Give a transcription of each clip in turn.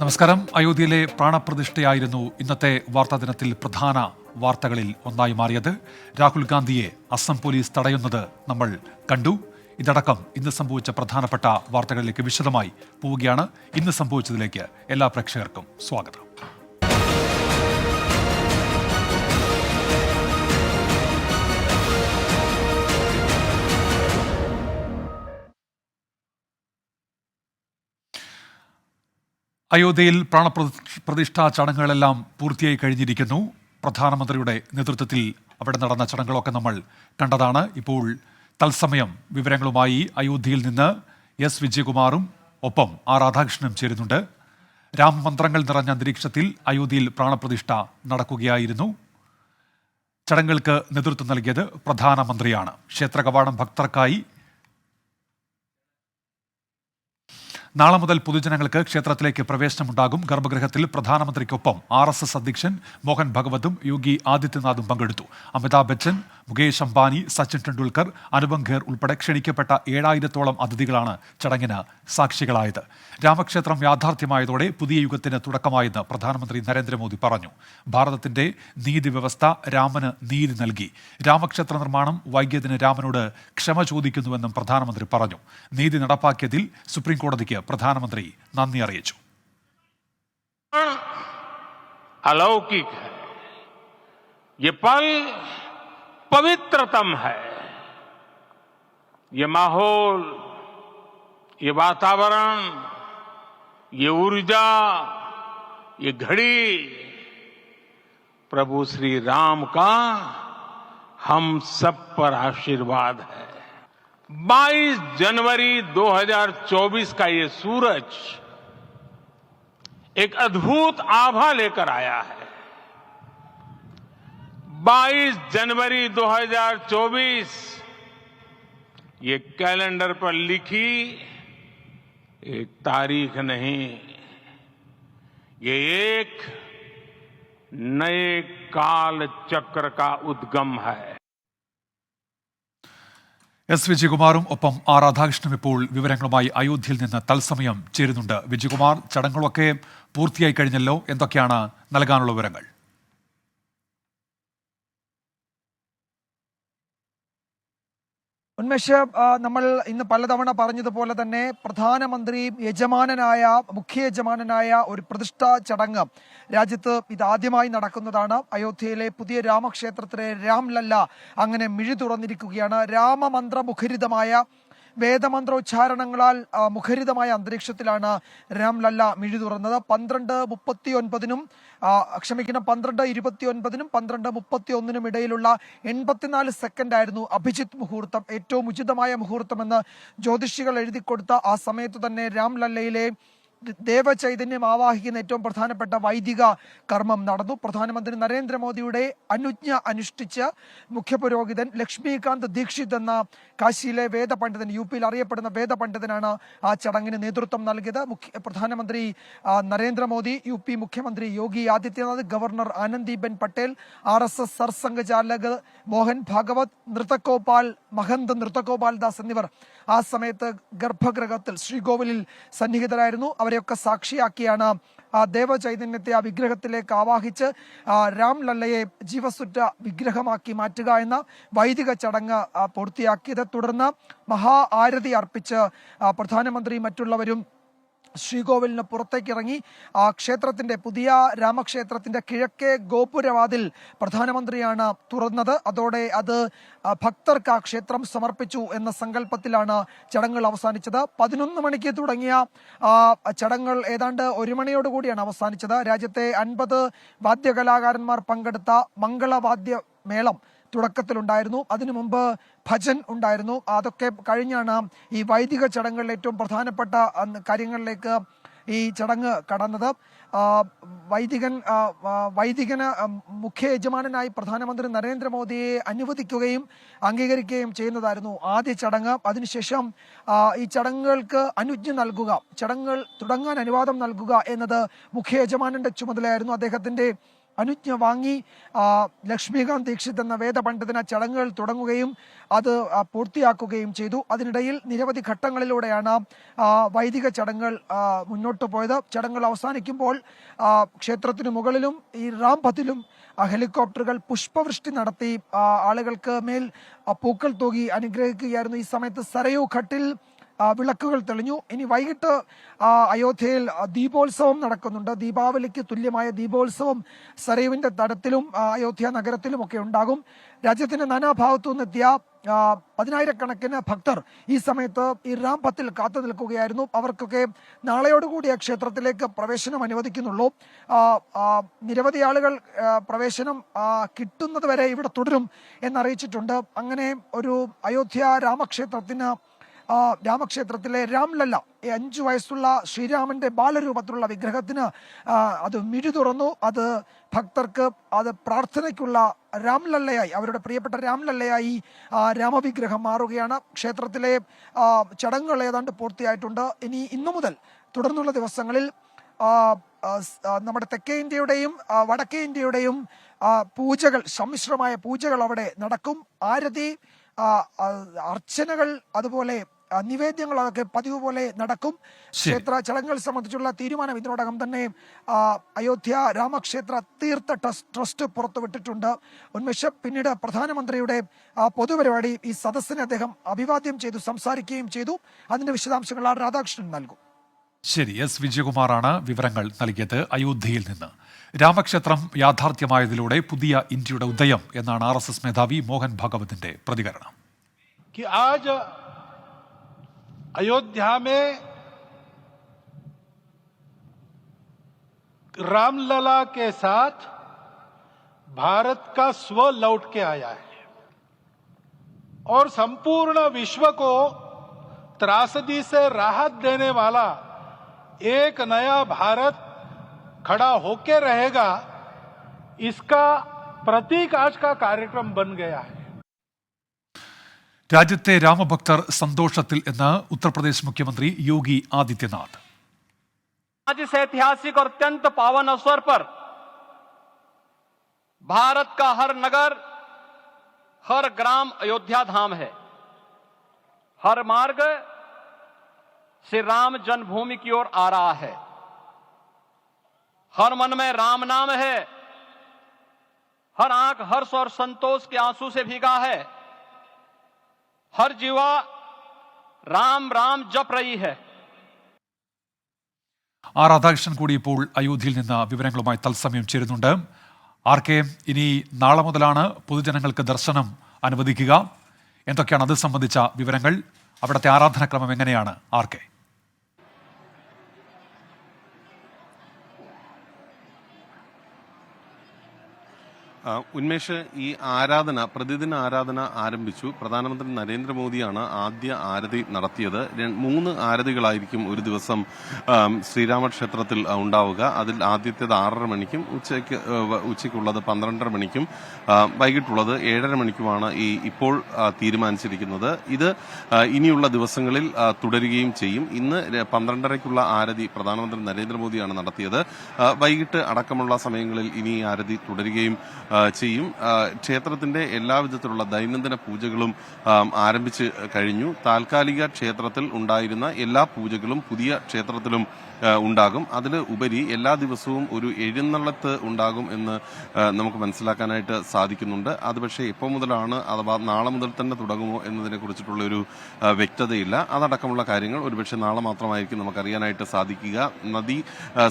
നമസ്കാരം. അയോധ്യയിലെ പ്രാണപ്രതിഷ്ഠയായിരുന്നു ഇന്നത്തെ വാർത്താ ദിനത്തിൽ പ്രധാന വാർത്തകളിൽ ഒന്നായി മാറിയത്. രാഹുൽ ഗാന്ധിയെ അസം പോലീസ് തടയുന്നത് നമ്മൾ കണ്ടു. ഇതടക്കം ഇന്ന് സംഭവിച്ച പ്രധാനപ്പെട്ട വാർത്തകളിലേക്ക് വിശദമായി പോവുകയാണ്. ഇന്ന് സംഭവിച്ചതിലേക്ക് എല്ലാ പ്രേക്ഷകർക്കും സ്വാഗതം. അയോധ്യയിൽ പ്രാണപ്രതിഷ്ഠാ ചടങ്ങുകളെല്ലാം പൂർത്തിയായി കഴിഞ്ഞിരിക്കുന്നു. പ്രധാനമന്ത്രിയുടെ നേതൃത്വത്തിൽ അവിടെ നടന്ന ചടങ്ങുകളൊക്കെ നമ്മൾ കണ്ടതാണ്. ഇപ്പോൾ തത്സമയം വിവരങ്ങളുമായി അയോധ്യയിൽ നിന്ന് എസ് വിജയകുമാറും ഒപ്പം ആർ രാധാകൃഷ്ണനും ചേരുന്നുണ്ട്. രാമമന്ത്രങ്ങൾ നിറഞ്ഞ അന്തരീക്ഷത്തിൽ അയോധ്യയിൽ പ്രാണപ്രതിഷ്ഠ നടക്കുകയായിരുന്നു. ചടങ്ങുകൾക്ക് നേതൃത്വം നൽകിയത് പ്രധാനമന്ത്രിയാണ്. ക്ഷേത്ര കവാടം ഭക്തർക്കായി നാളെ മുതൽ പൊതുജനങ്ങൾക്ക് ക്ഷേത്രത്തിലേക്ക് പ്രവേശനമുണ്ടാകും. ഗർഭഗൃഹത്തിൽ പ്രധാനമന്ത്രിക്കൊപ്പം RSS അധ്യക്ഷൻ മോഹൻ ഭഗവതും യോഗി ആദിത്യനാഥും പങ്കെടുത്തു. അമിതാഭ് ബച്ചൻ, മുകേഷ് അംബാനി, സച്ചിൻ ടെണ്ടുൽക്കർ, അനുപം ഖേർ ഉൾപ്പെടെ ക്ഷണിക്കപ്പെട്ട 7000-ഓളം അതിഥികളാണ് ചടങ്ങിന് സാക്ഷികളായത്. രാമക്ഷേത്രം യാഥാർത്ഥ്യമായതോടെ പുതിയ യുഗത്തിന് തുടക്കമായെന്ന് പ്രധാനമന്ത്രി നരേന്ദ്രമോദി പറഞ്ഞു. ഭാരതത്തിന്റെ നീതി വ്യവസ്ഥ രാമന് നീതി നൽകി. രാമക്ഷേത്ര നിർമ്മാണം വൈകിയതിന് രാമനോട് ക്ഷമ ചോദിക്കുന്നുവെന്നും പ്രധാനമന്ത്രി പറഞ്ഞു. നീതി നടപ്പാക്കിയതിൽ സുപ്രീം കോടതിക്ക് പ്രധാനമന്ത്രി നന്ദി അറിയിച്ചു. अलौकिक है, ये पल पवित्रतम है. ये माहौल, ये वातावरण, ये ऊर्जा, ये घड़ी प्रभु श्री राम का हम सब पर आशीर्वाद है. 22 जनवरी 2024 का ये सूरज एक अद्भुत आभा लेकर आया है. 22 जनवरी 2024 ये कैलेंडर पर लिखी एक तारीख नहीं, ये एक नए काल चक्र का उद्गम है. എസ് വിജയകുമാറും ഒപ്പം ആർ രാധാകൃഷ്ണനും ഇപ്പോൾ വിവരങ്ങളുമായി അയോധ്യയിൽ നിന്ന് തത്സമയം ചേരുന്നുണ്ട്. വിജയകുമാർ, ചടങ്ങുകളൊക്കെ പൂർത്തിയായി കഴിഞ്ഞല്ലോ, എന്തൊക്കെയാണ് നൽകാനുള്ള വിവരങ്ങൾ? ഉന്മേഷ്, നമ്മൾ ഇന്ന് പലതവണ പറഞ്ഞതുപോലെ തന്നെ പ്രധാനമന്ത്രി മുഖ്യ യജമാനനായ ഒരു പ്രതിഷ്ഠാ ചടങ്ങ് രാജ്യത്ത് ഇതാദ്യമായി നടക്കുന്നതാണ്. അയോധ്യയിലെ പുതിയ രാമക്ഷേത്രത്തിലെ രാംലല്ല അങ്ങനെ മിഴി തുറന്നിരിക്കുകയാണ്. രാമമന്ത്രമുഖരിതമായ വേദമന്ത്രോച്ചാരണങ്ങളാൽ മുഖരിതമായ അന്തരീക്ഷത്തിലാണ് രാംലല്ല മിഴി തുറന്നത്. 12:29-നും 12:29-നും 12:31-നും ഇടയിലുള്ള 84 സെക്കൻഡായിരുന്നു അഭിജിത്ത് മുഹൂർത്തം, ഏറ്റവും ഉചിതമായ മുഹൂർത്തമെന്ന് ജ്യോതിഷികൾ എഴുതിക്കൊടുത്ത ആ സമയത്ത് തന്നെ രാംലല്ലയിലെ ദേവചൈതന്യം ആവാഹിക്കുന്ന ഏറ്റവും പ്രധാനപ്പെട്ട വൈദിക കർമ്മം നടന്നു. പ്രധാനമന്ത്രി നരേന്ദ്രമോദിയുടെ അനുജ്ഞ അനുഷ്ഠിച്ച് മുഖ്യപുരോഹിതൻ ലക്ഷ്മികാന്ത് ദീക്ഷിത് എന്ന കാശിയിലെ വേദപണ്ഡിതൻ, UP-യിൽ അറിയപ്പെടുന്ന വേദപണ്ഡിതനാണ് ആ ചടങ്ങിന് നേതൃത്വം നൽകിയത്. പ്രധാനമന്ത്രി നരേന്ദ്രമോദി, UP മുഖ്യമന്ത്രി യോഗി ആദിത്യനാഥ്, ഗവർണർ ആനന്ദിബെൻ പട്ടേൽ, RSS സർസംഘചാലക് മോഹൻ ഭാഗവത്, മഹന്ത് നൃത്തഗോപാൽ ദാസ് എന്നിവർ ആ സമയത്ത് ഗർഭഗൃഹത്തിൽ ശ്രീകോവിലിൽ സന്നിഹിതരായിരുന്നു. അവരെയൊക്കെ സാക്ഷിയാക്കിയാണ് ആ ദേവചൈതന്യത്തെ ആ വിഗ്രഹത്തിലേക്ക് ആവാഹിച്ച് രാംലല്ലയെ ജീവസുറ്റ വിഗ്രഹമാക്കി മാറ്റുക എന്ന വൈദിക ചടങ്ങ് പൂർത്തിയാക്കിയത്. തുടർന്ന് മഹാ ആരതി അർപ്പിച്ച് പ്രധാനമന്ത്രി മറ്റുള്ളവരും ശ്രീകോവിലിന് പുറത്തേക്കിറങ്ങി ക്ഷേത്രത്തിന്റെ പുതിയ രാമക്ഷേത്രത്തിന്റെ കിഴക്കേ ഗോപുരവാതിൽ പ്രധാനമന്ത്രിയാണ് തുറന്നത്. അതോടെ അത് ഭക്തർക്ക് ആ ക്ഷേത്രം സമർപ്പിച്ചു എന്ന സങ്കല്പത്തിലാണ് ചടങ്ങുകൾ അവസാനിച്ചത്. 11 മണിക്ക് തുടങ്ങിയ ചടങ്ങുകൾ ഏതാണ്ട് 1 മണിയോടുകൂടിയാണ് അവസാനിച്ചത്. രാജ്യത്തെ 50 വാദ്യകലാകാരന്മാർ പങ്കെടുത്ത മംഗളവാദ്യ മേളം തുടക്കത്തിലുണ്ടായിരുന്നു. അതിനു മുമ്പ് ഭജൻ ഉണ്ടായിരുന്നു. അതൊക്കെ കഴിഞ്ഞാണ് ഈ വൈദിക ചടങ്ങുകളിൽ ഏറ്റവും പ്രധാനപ്പെട്ട കാര്യങ്ങളിലേക്ക് ഈ ചടങ്ങ് കടന്നത്. വൈദികന് മുഖ്യ യജമാനനായി പ്രധാനമന്ത്രി നരേന്ദ്രമോദിയെ അനുവദിക്കുകയും അംഗീകരിക്കുകയും ചെയ്യുന്നതായിരുന്നു ആദ്യ ചടങ്ങ്. അതിനുശേഷം ഈ ചടങ്ങുകൾക്ക് അനുജ്ഞ നൽകുക, ചടങ്ങുകൾ തുടങ്ങാൻ അനുവാദം നൽകുക എന്നത് മുഖ്യ യജമാനന്റെ ചുമതലയായിരുന്നു. അദ്ദേഹത്തിന്റെ അനുജ്ഞ വാങ്ങി ലക്ഷ്മികാന്ത് ദീക്ഷിത് എന്ന വേദപണ്ഡിതന ചടങ്ങുകൾ തുടങ്ങുകയും അത് പൂർത്തിയാക്കുകയും ചെയ്തു. അതിനിടയിൽ നിരവധി ഘട്ടങ്ങളിലൂടെയാണ് വൈദിക ചടങ്ങുകൾ മുന്നോട്ട് പോയത്. ചടങ്ങുകൾ അവസാനിക്കുമ്പോൾ ക്ഷേത്രത്തിന് മുകളിലും ഈ റാംപഥിലും ഹെലികോപ്റ്ററുകൾ പുഷ്പവൃഷ്ടി നടത്തി ആളുകൾക്ക് മേൽ പൂക്കൾ തൂകി അനുഗ്രഹിക്കുകയായിരുന്നു. ഈ സമയത്ത് സരയൂ ഘട്ടിൽ വിളക്കുകൾ തെളിഞ്ഞു. ഇനി വൈകിട്ട് അയോധ്യയിൽ ദീപോത്സവം നടക്കുന്നുണ്ട്. ദീപാവലിക്ക് തുല്യമായ ദീപോത്സവം സരയുവിന്റെ തടത്തിലും അയോധ്യ നഗരത്തിലും ഒക്കെ ഉണ്ടാകും. രാജ്യത്തിന്റെ നാനാഭാഗത്തു നിന്നെത്തിയ പതിനായിരക്കണക്കിന് ഭക്തർ ഈ സമയത്ത് ഈ റാംപഥിൽ കാത്തു നിൽക്കുകയായിരുന്നു. അവർക്കൊക്കെ നാളെയോടുകൂടി ക്ഷേത്രത്തിലേക്ക് പ്രവേശനം അനുവദിക്കുന്നുള്ളൂ. നിരവധി ആളുകൾ പ്രവേശനം കിട്ടുന്നത് വരെ ഇവിടെ തുടരും എന്നറിയിച്ചിട്ടുണ്ട്. അങ്ങനെ ഒരു അയോധ്യ രാമക്ഷേത്രത്തിലെ രാംലല്ല 5 വയസ്സുള്ള ശ്രീരാമന്റെ ബാലരൂപത്തിലുള്ള വിഗ്രഹത്തിന് അത് മിഴി തുറന്നു. അത് ഭക്തർക്ക് അത് പ്രാർത്ഥനയ്ക്കുള്ള രാംലല്ലയായി, അവരുടെ പ്രിയപ്പെട്ട രാംലല്ലയായി രാമവിഗ്രഹം മാറുകയാണ്. ക്ഷേത്രത്തിലെ ചടങ്ങുകൾ ഏതാണ്ട് പൂർത്തിയായിട്ടുണ്ട്. ഇനി ഇന്നു മുതൽ തുടർന്നുള്ള ദിവസങ്ങളിൽ നമ്മുടെ തെക്കേ ഇന്ത്യയുടെയും വടക്കേ ഇന്ത്യയുടെയും പൂജകൾ, സമ്മിശ്രമായ പൂജകൾ അവിടെ നടക്കും. ആരതി, അർച്ചനകൾ, അതുപോലെ നിവേദ്യങ്ങൾ അതൊക്കെ പതിവ് പോലെ നടക്കും. ക്ഷേത്ര ചടങ്ങുകൾ സംബന്ധിച്ചുള്ള തീരുമാനം ഇതിനോടകം തന്നെ അയോധ്യ രാമക്ഷേത്ര തീർത്ഥ ട്രസ്റ്റ് പുറത്തുവിട്ടിട്ടുണ്ട്. ഉന്മേഷം, പിന്നീട് പ്രധാനമന്ത്രിയുടെ പൊതുപരിപാടി ഈ സദസ്സിനെ അദ്ദേഹം അഭിവാദ്യം ചെയ്തു, സംസാരിക്കുകയും ചെയ്തു. അതിന്റെ വിശദാംശങ്ങൾ ആർ രാധാകൃഷ്ണൻ നൽകും. ശരി, എസ് വിജയകുമാറാണ് വിവരങ്ങൾ നൽകിയത് അയോധ്യയിൽ നിന്ന്. രാമക്ഷേത്രം യാഥാർത്ഥ്യമായതിലൂടെ പുതിയ ഇന്ത്യയുടെ ഉദയം എന്നാണ് RSS മേധാവി മോഹൻ ഭാഗവതിന്റെ പ്രതികരണം. अयोध्या में रामलला के साथ भारत का स्व लौट के आया है और संपूर्ण विश्व को त्रासदी से राहत देने वाला एक नया भारत खड़ा होके रहेगा, इसका प्रतीक आज का कार्यक्रम बन गया है. രാജ്യത്തെ രാമഭക്തർ സന്തോഷത്തിൽ എന്ന് ഉത്തർപ്രദേശ് മുഖ്യമന്ത്രി യോഗി ആദിത്യനാഥ്. आज इस ऐतिहासिक और अत्यंत पावन अवसर पर भारत का हर नगर, हर ग्राम अयोध्या धाम है. हर मार्ग श्री राम जन्मभूमि की ओर आ रहा है. हर मन में राम नाम है. हर आंख हर्ष और संतोष के आंसू से भीगा है. हर जीवा राम राम जप रही है. ആർ രാധാകൃഷ്ണൻ കൂടി ഇപ്പോൾ അയോധ്യയിൽ നിന്ന് വിവരങ്ങളുമായി തത്സമയം ചേരുന്നുണ്ട്. RK, ഇനി നാളെ മുതലാണ് പൊതുജനങ്ങൾക്ക് ദർശനം അനുവദിക്കുക. എന്തൊക്കെയാണ് അത് സംബന്ധിച്ച വിവരങ്ങൾ? അവിടുത്തെ ആരാധനാക്രമം എങ്ങനെയാണ് RK? ഉന്മേഷ്, ഈ പ്രതിദിന ആരാധന ആരംഭിച്ചു. പ്രധാനമന്ത്രി നരേന്ദ്രമോദിയാണ് ആദ്യ ആരതി നടത്തിയത്. 3 ആരതികളായിരിക്കും ഒരു ദിവസം ശ്രീരാമക്ഷേത്രത്തിൽ ഉണ്ടാവുക. അതിൽ ആദ്യത്തേത് 6:30 മണിക്കും ഉച്ചയ്ക്കുള്ളത് 12:30 മണിക്കും വൈകിട്ടുള്ളത് 7:30 മണിക്കുമാണ് ഇപ്പോൾ തീരുമാനിച്ചിരിക്കുന്നത്. ഇത് ഇനിയുള്ള ദിവസങ്ങളിൽ തുടരുകയും ചെയ്യും. ഇന്ന് 12:30ക്കുള്ള ആരതി പ്രധാനമന്ത്രി നരേന്ദ്രമോദിയാണ് നടത്തിയത്. വൈകിട്ട് അടക്കമുള്ള സമയങ്ങളിൽ ഇനി ആരതി തുടരുകയും ചെയ്യും. ക്ഷേത്രത്തിന്റെ എല്ലാവിധത്തിലുള്ള ദൈനംദിന പൂജകളും ആരംഭിച്ച് കഴിഞ്ഞു. താൽക്കാലിക ക്ഷേത്രത്തിൽ ഉണ്ടായിരുന്ന എല്ലാ പൂജകളും പുതിയ ക്ഷേത്രത്തിലും ഉണ്ടാകും. അതിൽ ഉപരി എല്ലാ ദിവസവും ഒരു എഴുന്നള്ളത്ത് ഉണ്ടാകും എന്ന് നമുക്ക് മനസ്സിലാക്കാനായിട്ട് സാധിക്കുന്നുണ്ട്. അത് പക്ഷേ എപ്പോൾ മുതലാണ്, അഥവാ നാളെ മുതൽ തന്നെ തുടങ്ങുമോ എന്നതിനെ കുറിച്ചിട്ടുള്ള ഒരു വ്യക്തതയില്ല. അതടക്കമുള്ള കാര്യങ്ങൾ ഒരുപക്ഷെ നാളെ മാത്രമായിരിക്കും നമുക്കറിയാനായിട്ട് സാധിക്കുക.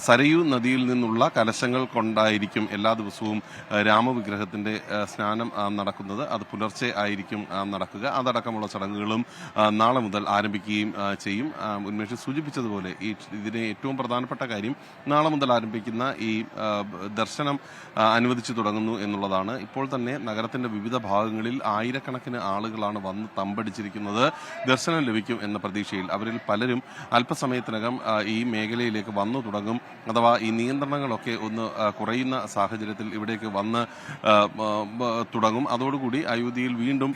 സരയൂ നദിയിൽ നിന്നുള്ള കലശങ്ങൾ കൊണ്ടായിരിക്കും എല്ലാ ദിവസവും രാമവിഗ്രഹത്തിന്റെ സ്നാനം നടക്കുന്നത്. അത് പുലർച്ചെ ആയിരിക്കും നടക്കുക. അതടക്കമുള്ള ചടങ്ങുകളും നാളെ മുതൽ ആരംഭിക്കുകയും ചെയ്യും. ഉന്മേഷ് സൂചിപ്പിച്ചതുപോലെ ഇതിനെ ഏറ്റവും പ്രധാനപ്പെട്ട കാര്യം നാളെ മുതൽ ആരംഭിക്കുന്ന ഈ ദർശനം അനുവദിച്ചു തുടങ്ങുന്നു എന്നുള്ളതാണ്. ഇപ്പോൾ തന്നെ നഗരത്തിന്റെ വിവിധ ഭാഗങ്ങളിൽ ആയിരക്കണക്കിന് ആളുകളാണ് വന്ന് തമ്പടിച്ചിരിക്കുന്നത്. ദർശനം ലഭിക്കും എന്ന പ്രതീക്ഷയിൽ അവരിൽ പലരും അല്പസമയത്തിനകം ഈ മേഖലയിലേക്ക് വന്നു തുടങ്ങും. അഥവാ ഈ നിയന്ത്രണങ്ങളൊക്കെ ഒന്ന് കുറയുന്ന സാഹചര്യത്തിൽ ഇവിടേക്ക് വന്ന് തുടങ്ങും. അതോടുകൂടി അയോധ്യയിൽ വീണ്ടും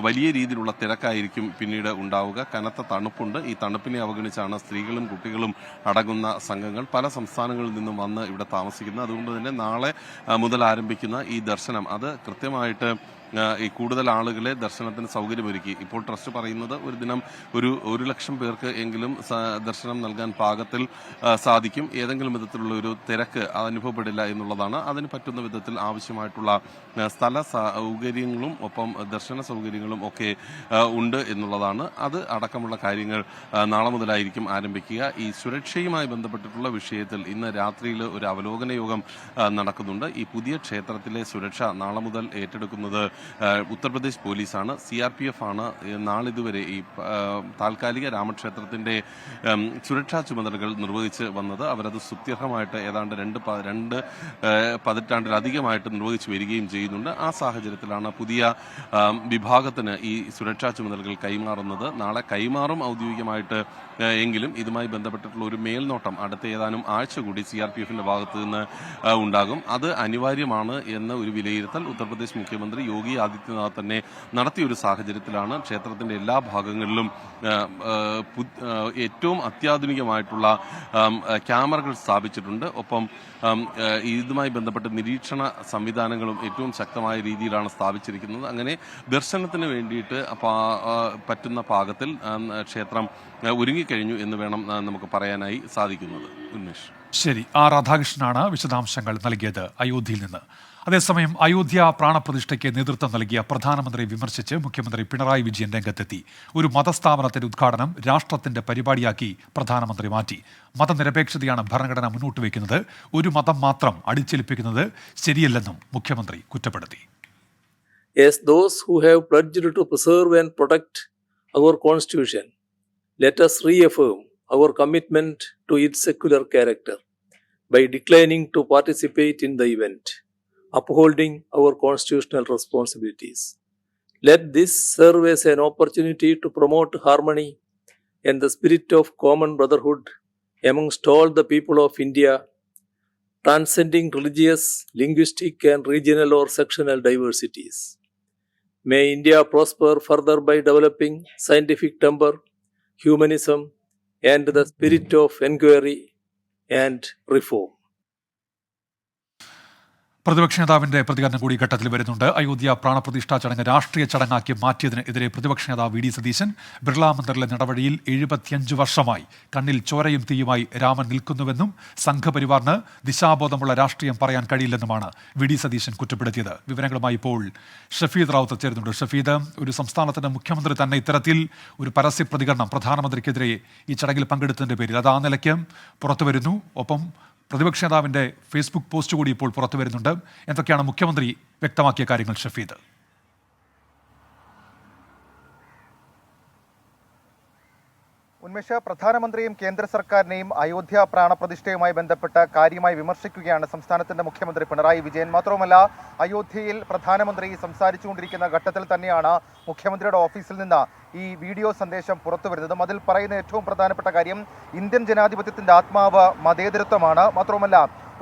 വലിയ രീതിയിലുള്ള തിരക്കായിരിക്കും പിന്നീട് ഉണ്ടാവുക. കനത്ത തണുപ്പുണ്ട്. ഈ തണുപ്പിനെ അവഗണിച്ചാണ് സ്ത്രീകളും കുട്ടികളും അടങ്ങുന്ന സംഘങ്ങൾ പല സംസ്ഥാനങ്ങളിൽ നിന്നും വന്ന് ഇവിടെ താമസിക്കുന്നത്. അതുകൊണ്ട് തന്നെ നാളെ മുതൽ ആരംഭിക്കുന്ന ഈ ദർശനം അത് കൃത്യമായിട്ട് ഈ കൂടുതൽ ആളുകളെ ദർശനത്തിന് സൗകര്യമൊരുക്കി. ഇപ്പോൾ ട്രസ്റ്റ് പറയുന്നത് ഒരു ദിനം 1,00,000 പേർക്ക് എങ്കിലും ദർശനം നൽകാൻ പാകത്തിൽ സാധിക്കും. ഏതെങ്കിലും വിധത്തിലുള്ള ഒരു തിരക്ക് അനുഭവപ്പെടില്ല എന്നുള്ളതാണ്. അതിന് പറ്റുന്ന വിധത്തിൽ ആവശ്യമായിട്ടുള്ള സ്ഥല സൗകര്യങ്ങളും ഒപ്പം ദർശന സൗകര്യങ്ങളും ഒക്കെ ഉണ്ട് എന്നുള്ളതാണ്. അത് അടക്കമുള്ള കാര്യങ്ങൾ നാളെ മുതലായിരിക്കും ആരംഭിക്കുക. ഈ സുരക്ഷയുമായി ബന്ധപ്പെട്ടിട്ടുള്ള വിഷയത്തിൽ ഇന്ന് രാത്രിയിൽ ഒരു അവലോകന യോഗം നടക്കുന്നുണ്ട്. ഈ പുതിയ ക്ഷേത്രത്തിലെ സുരക്ഷ നാളെ മുതൽ ഏറ്റെടുക്കുന്നത് ഉത്തർപ്രദേശ് പോലീസാണ്. CRPF ആണ് നാളിതുവരെ ഈ താൽക്കാലിക രാമക്ഷേത്രത്തിന്റെ സുരക്ഷാ ചുമതലകൾ നിർവഹിച്ച് വന്നത്. അവരത് സുത്യർഹമായിട്ട് ഏതാണ്ട് 2 പതിറ്റാണ്ടിലധികമായിട്ട് നിർവഹിച്ചു വരികയും ചെയ്യുന്നുണ്ട്. ആ സാഹചര്യത്തിലാണ് പുതിയ വിഭാഗത്തിന് ഈ സുരക്ഷാ ചുമതലകൾ കൈമാറുന്നത്. നാളെ കൈമാറും ഔദ്യോഗികമായിട്ട് എങ്കിലും ഇതുമായി ബന്ധപ്പെട്ടിട്ടുള്ള ഒരു മേൽനോട്ടം അടുത്ത ഏതാനും ആഴ്ച കൂടി CRPFന്റെ ഭാഗത്ത് നിന്ന് ഉണ്ടാകും. അത് അനിവാര്യമാണ് എന്ന ഒരു വിലയിരുത്തൽ ഉത്തർപ്രദേശ് മുഖ്യമന്ത്രി യോഗി ആദിത്യനാഥ് തന്നെ നടത്തിയൊരു സാഹചര്യത്തിലാണ് ക്ഷേത്രത്തിന്റെ എല്ലാ ഭാഗങ്ങളിലും ഏറ്റവും അത്യാധുനികമായിട്ടുള്ള ക്യാമറകൾ സ്ഥാപിച്ചിട്ടുണ്ട്. ഒപ്പം ഇതുമായി ബന്ധപ്പെട്ട് നിരീക്ഷണ സംവിധാനങ്ങളും ഏറ്റവും ശക്തമായ രീതിയിലാണ് സ്ഥാപിച്ചിരിക്കുന്നത്. അങ്ങനെ ദർശനത്തിന് വേണ്ടിയിട്ട് പറ്റുന്ന പാകത്തിൽ ക്ഷേത്രം ഒരുങ്ങിക്കഴിഞ്ഞു എന്ന് വേണം നമുക്ക് പറയാനായി സാധിക്കുന്നത്. ഉന്മേഷ്. ശരി, രാധാകൃഷ്ണനാണ് വിശദാംശങ്ങൾ നൽകിയത് അയോധ്യയിൽ നിന്ന്. അതേസമയം അയോധ്യ പ്രാണപ്രതിഷ്ഠയ്ക്ക് നേതൃത്വം നൽകിയ പ്രധാനമന്ത്രിയെ വിമർശിച്ച് മുഖ്യമന്ത്രി പിണറായി വിജയൻ രംഗത്തെത്തി. ഒരു മതസ്ഥാപനത്തിന്റെ ഉദ്ഘാടനം രാഷ്ട്രത്തിന്റെ പരിപാടിയാക്കി പ്രധാനമന്ത്രി മാറ്റി. മതനിരപേക്ഷതയാണ് ഭരണഘടന മുന്നോട്ട് വയ്ക്കുന്നത്. ഒരു മതം മാത്രം അടിച്ചേൽപ്പിക്കുന്നത് ശരിയല്ലെന്നും മുഖ്യമന്ത്രി കുറ്റപ്പെടുത്തി. As those who have pledged to preserve and protect our Constitution, let us reaffirm our commitment to its secular character by declining to participate in the event, upholding our constitutional responsibilities. Let this serve as an opportunity to promote harmony and the spirit of common brotherhood amongst all the people of India, transcending religious, linguistic, and regional or sectional diversities. May India prosper further by developing scientific temper, humanism, and the spirit of inquiry and reform. പ്രതിപക്ഷ നേതാവിന്റെ പ്രതികരണം കൂടി ഘട്ടത്തിൽ വരുന്നുണ്ട്. അയോധ്യ പ്രാണപ്രതിഷ്ഠാ ചടങ്ങ് രാഷ്ട്രീയ ചടങ്ങാക്കി മാറ്റിയതിനെതിരെ പ്രതിപക്ഷ നേതാവ് VD സതീശൻ ബിർള മന്ദിറിലെ നടപടിയിൽ 75 വർഷമായി കണ്ണിൽ ചോരയും തീയുമായി രാമൻ നിൽക്കുന്നുവെന്നും സംഘപരിവാറിന് ദിശാബോധമുള്ള രാഷ്ട്രീയം പറയാൻ കഴിയില്ലെന്നുമാണ് VD സതീശൻ കുറ്റപ്പെടുത്തിയത്. വിവരങ്ങളുമായി ഇപ്പോൾ ഷഫീദ് റാവുത്ത് ചേരുന്നുണ്ട്. ഷഫീദ്, ഒരു സംസ്ഥാനത്തിന്റെ മുഖ്യമന്ത്രി തന്നെ ഇത്തരത്തിൽ ഒരു പരസ്യ പ്രതികരണം പ്രധാനമന്ത്രിക്കെതിരെ ഈ ചടങ്ങിൽ പങ്കെടുത്തതിന്റെ പേരിൽ അത് ആ നിലയ്ക്ക് പുറത്തുവരുന്നു. ഒപ്പം പ്രതിപക്ഷ നേതാവിന്റെ ഫേസ്ബുക്ക് പോസ്റ്റ് കൂടി ഇപ്പോൾ പുറത്തു വരുന്നുണ്ട്. എന്തൊക്കെയാണ് മുഖ്യമന്ത്രി വ്യക്തമാക്കിയ കാര്യങ്ങൾ ഷഫീദ്? ഉന്മേഷ, പ്രധാനമന്ത്രിയും കേന്ദ്ര സർക്കാരിനെയും അയോധ്യ പ്രാണപ്രതിഷ്ഠയുമായി ബന്ധപ്പെട്ട് കാര്യമായി വിമർശിക്കുകയാണ് സംസ്ഥാനത്തിന്റെ മുഖ്യമന്ത്രി പിണറായി വിജയൻ. മാത്രവുമല്ല, അയോധ്യയിൽ പ്രധാനമന്ത്രി സംസാരിച്ചുകൊണ്ടിരിക്കുന്ന ഘട്ടത്തിൽ തന്നെയാണ് മുഖ്യമന്ത്രിയുടെ ഓഫീസിൽ നിന്ന് ഈ വീഡിയോ സന്ദേശം പുറത്തു വരുന്നതും. അതിൽ പറയുന്ന ഏറ്റവും പ്രധാനപ്പെട്ട കാര്യം ഇന്ത്യൻ ജനാധിപത്യത്തിന്റെ ആത്മാവ് മതേതരത്വമാണ്. മാത്രവുമല്ല,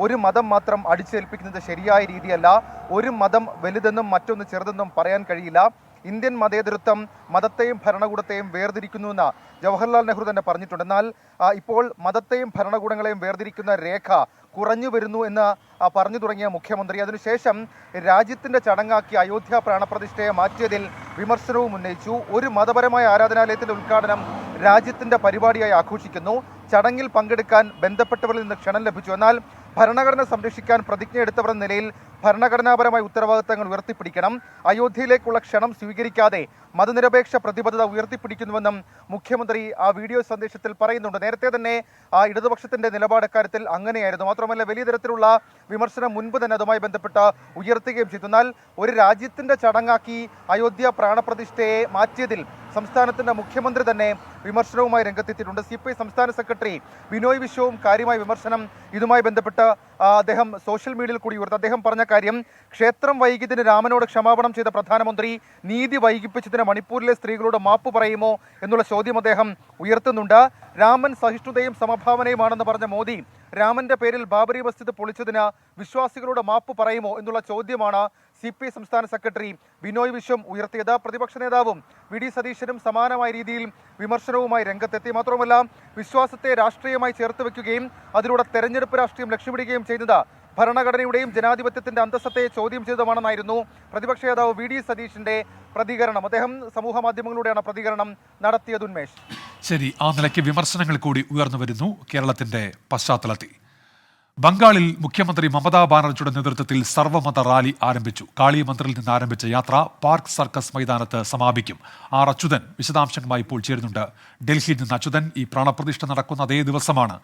ഒരു മതം മാത്രം അടിച്ചേൽപ്പിക്കുന്നത് ശരിയായ രീതിയല്ല. ഒരു മതം വലുതെന്നും മറ്റൊന്ന് ചെറുതെന്നും പറയാൻ കഴിയില്ല. ഇന്ത്യൻ മതേതരത്വം മതത്തെയും ഭരണകൂടത്തെയും വേർതിരിക്കുന്നുവെന്ന് ജവഹർലാൽ നെഹ്റു തന്നെ പറഞ്ഞിട്ടുണ്ട്. എന്നാൽ ഇപ്പോൾ മതത്തെയും ഭരണകൂടങ്ങളെയും വേർതിരിക്കുന്ന രേഖ കുറഞ്ഞു വരുന്നു എന്ന് പറഞ്ഞു തുടങ്ങിയ മുഖ്യമന്ത്രി അതിനുശേഷം രാജ്യത്തിന്റെ ചടങ്ങാക്കി അയോധ്യ പ്രാണപ്രതിഷ്ഠയെ മാറ്റിയതിൽ വിമർശനവും ഉന്നയിച്ചു. ഒരു മതപരമായ ആരാധനാലയത്തിന്റെ ഉദ്ഘാടനം രാജ്യത്തിന്റെ പരിപാടിയായി ആഘോഷിക്കുന്നു. ചടങ്ങിൽ പങ്കെടുക്കാൻ ബന്ധപ്പെട്ടവരിൽ നിന്ന് ക്ഷണം ലഭിച്ചു. എന്നാൽ ഭരണഘടന സംരക്ഷിക്കാൻ പ്രതിജ്ഞയെടുത്തവർ എന്ന നിലയിൽ ഭരണഘടനാപരമായ ഉത്തരവാദിത്തങ്ങൾ ഉയർത്തിപ്പിടിക്കണം. അയോധ്യയിലേക്കുള്ള ക്ഷണം സ്വീകരിക്കാതെ മതനിരപേക്ഷ പ്രതിബദ്ധത ഉയർത്തിപ്പിടിക്കുന്നുവെന്നും മുഖ്യമന്ത്രി ആ വീഡിയോ സന്ദേശത്തിൽ പറയുന്നുണ്ട്. നേരത്തെ തന്നെ ഇടതുപക്ഷത്തിന്റെ നിലപാട് കാര്യത്തിൽ അങ്ങനെയായിരുന്നു. മാത്രമല്ല, വലിയ തരത്തിലുള്ള വിമർശനം മുൻപ് തന്നെ അതുമായി ബന്ധപ്പെട്ട് ഉയർത്തുകയും ചെയ്തു. എന്നാൽ ഒരു രാജ്യത്തിന്റെ ചടങ്ങാക്കി അയോധ്യ പ്രാണപ്രതിഷ്ഠയെ മാറ്റിയതിൽ സംസ്ഥാനത്തിന്റെ മുഖ്യമന്ത്രി തന്നെ വിമർശനവുമായി രംഗത്തെത്തിയിട്ടുണ്ട്. CPI സംസ്ഥാന സെക്രട്ടറി ബിനോയ് വിശ്വവും കാര്യമായ വിമർശനം ഇതുമായി ബന്ധപ്പെട്ട് അദ്ദേഹം സോഷ്യൽ മീഡിയയിൽ കൂടി ഉയർത്തി. അദ്ദേഹം പറഞ്ഞ കാര്യം, ക്ഷേത്രം വൈകിയതിന് രാമനോട് ക്ഷമാപണം ചെയ്ത പ്രധാനമന്ത്രി നീതി വൈകിപ്പിച്ചതിന് മണിപ്പൂരിലെ സ്ത്രീകളോട് മാപ്പ് പറയുമോ എന്നുള്ള ചോദ്യം അദ്ദേഹം ഉയർത്തുന്നുണ്ട്. രാമൻ സഹിഷ്ണുതയും സമഭാവനയുമാണെന്ന് പറഞ്ഞ മോദി രാമന്റെ പേരിൽ ബാബറി മസ്ജിദ് പൊളിച്ചതിന് വിശ്വാസികളോട് മാപ്പ് പറയുമോ എന്നുള്ള ചോദ്യമാണ് CPI സംസ്ഥാന സെക്രട്ടറി ബിനോയ് വിശ്വം ഉയർത്തിയത്. പ്രതിപക്ഷ നേതാവും VD സതീശനും സമാനമായ രീതിയിൽ വിമർശനവുമായി രംഗത്തെത്തി. മാത്രവുമല്ല, വിശ്വാസത്തെ രാഷ്ട്രീയമായി ചേർത്ത് വെക്കുകയും അതിലൂടെ തെരഞ്ഞെടുപ്പ് രാഷ്ട്രീയം ലക്ഷ്യമിടുകയും ചെയ്യുന്നത് ഭരണഘടനയുടെയും ജനാധിപത്യത്തിന്റെ അന്തസ്സത്തെ ചോദ്യം ചെയ്തതാണെന്നായിരുന്നു പ്രതിപക്ഷ നേതാവ് VD സതീശന്റെ പ്രതികരണം. അദ്ദേഹം സമൂഹ മാധ്യമങ്ങളിലൂടെയാണ് പ്രതികരണം നടത്തിയത്. ഉന്മേഷ്, ശരി, ആ നിലയ്ക്ക് വിമർശനങ്ങൾ കൂടി ഉയർന്നു വരുന്നു കേരളത്തിന്റെ പശ്ചാത്തലത്തിൽ. ബംഗാളിൽ മുഖ്യമന്ത്രി മമതാ ബാനർജിയുടെ നേതൃത്വത്തിൽ സർവ്വമത റാലി ആരംഭിച്ചു. കാളിമന്ദിറിൽ നിന്ന് ആരംഭിച്ച യാത്ര പാർക്ക് സർക്കസ് മൈതാനത്ത് സമാപിക്കും. ആർ അച്യുതൻ വിശദാംശങ്ങളുമായി ഇപ്പോൾ ചേരുന്നുണ്ട്. ഡൽഹിയിൽ നിന്ന് അച്യുതൻ, ഈ പ്രാണപ്രതിഷ്ഠ നടക്കുന്ന അതേ ദിവസമാണ്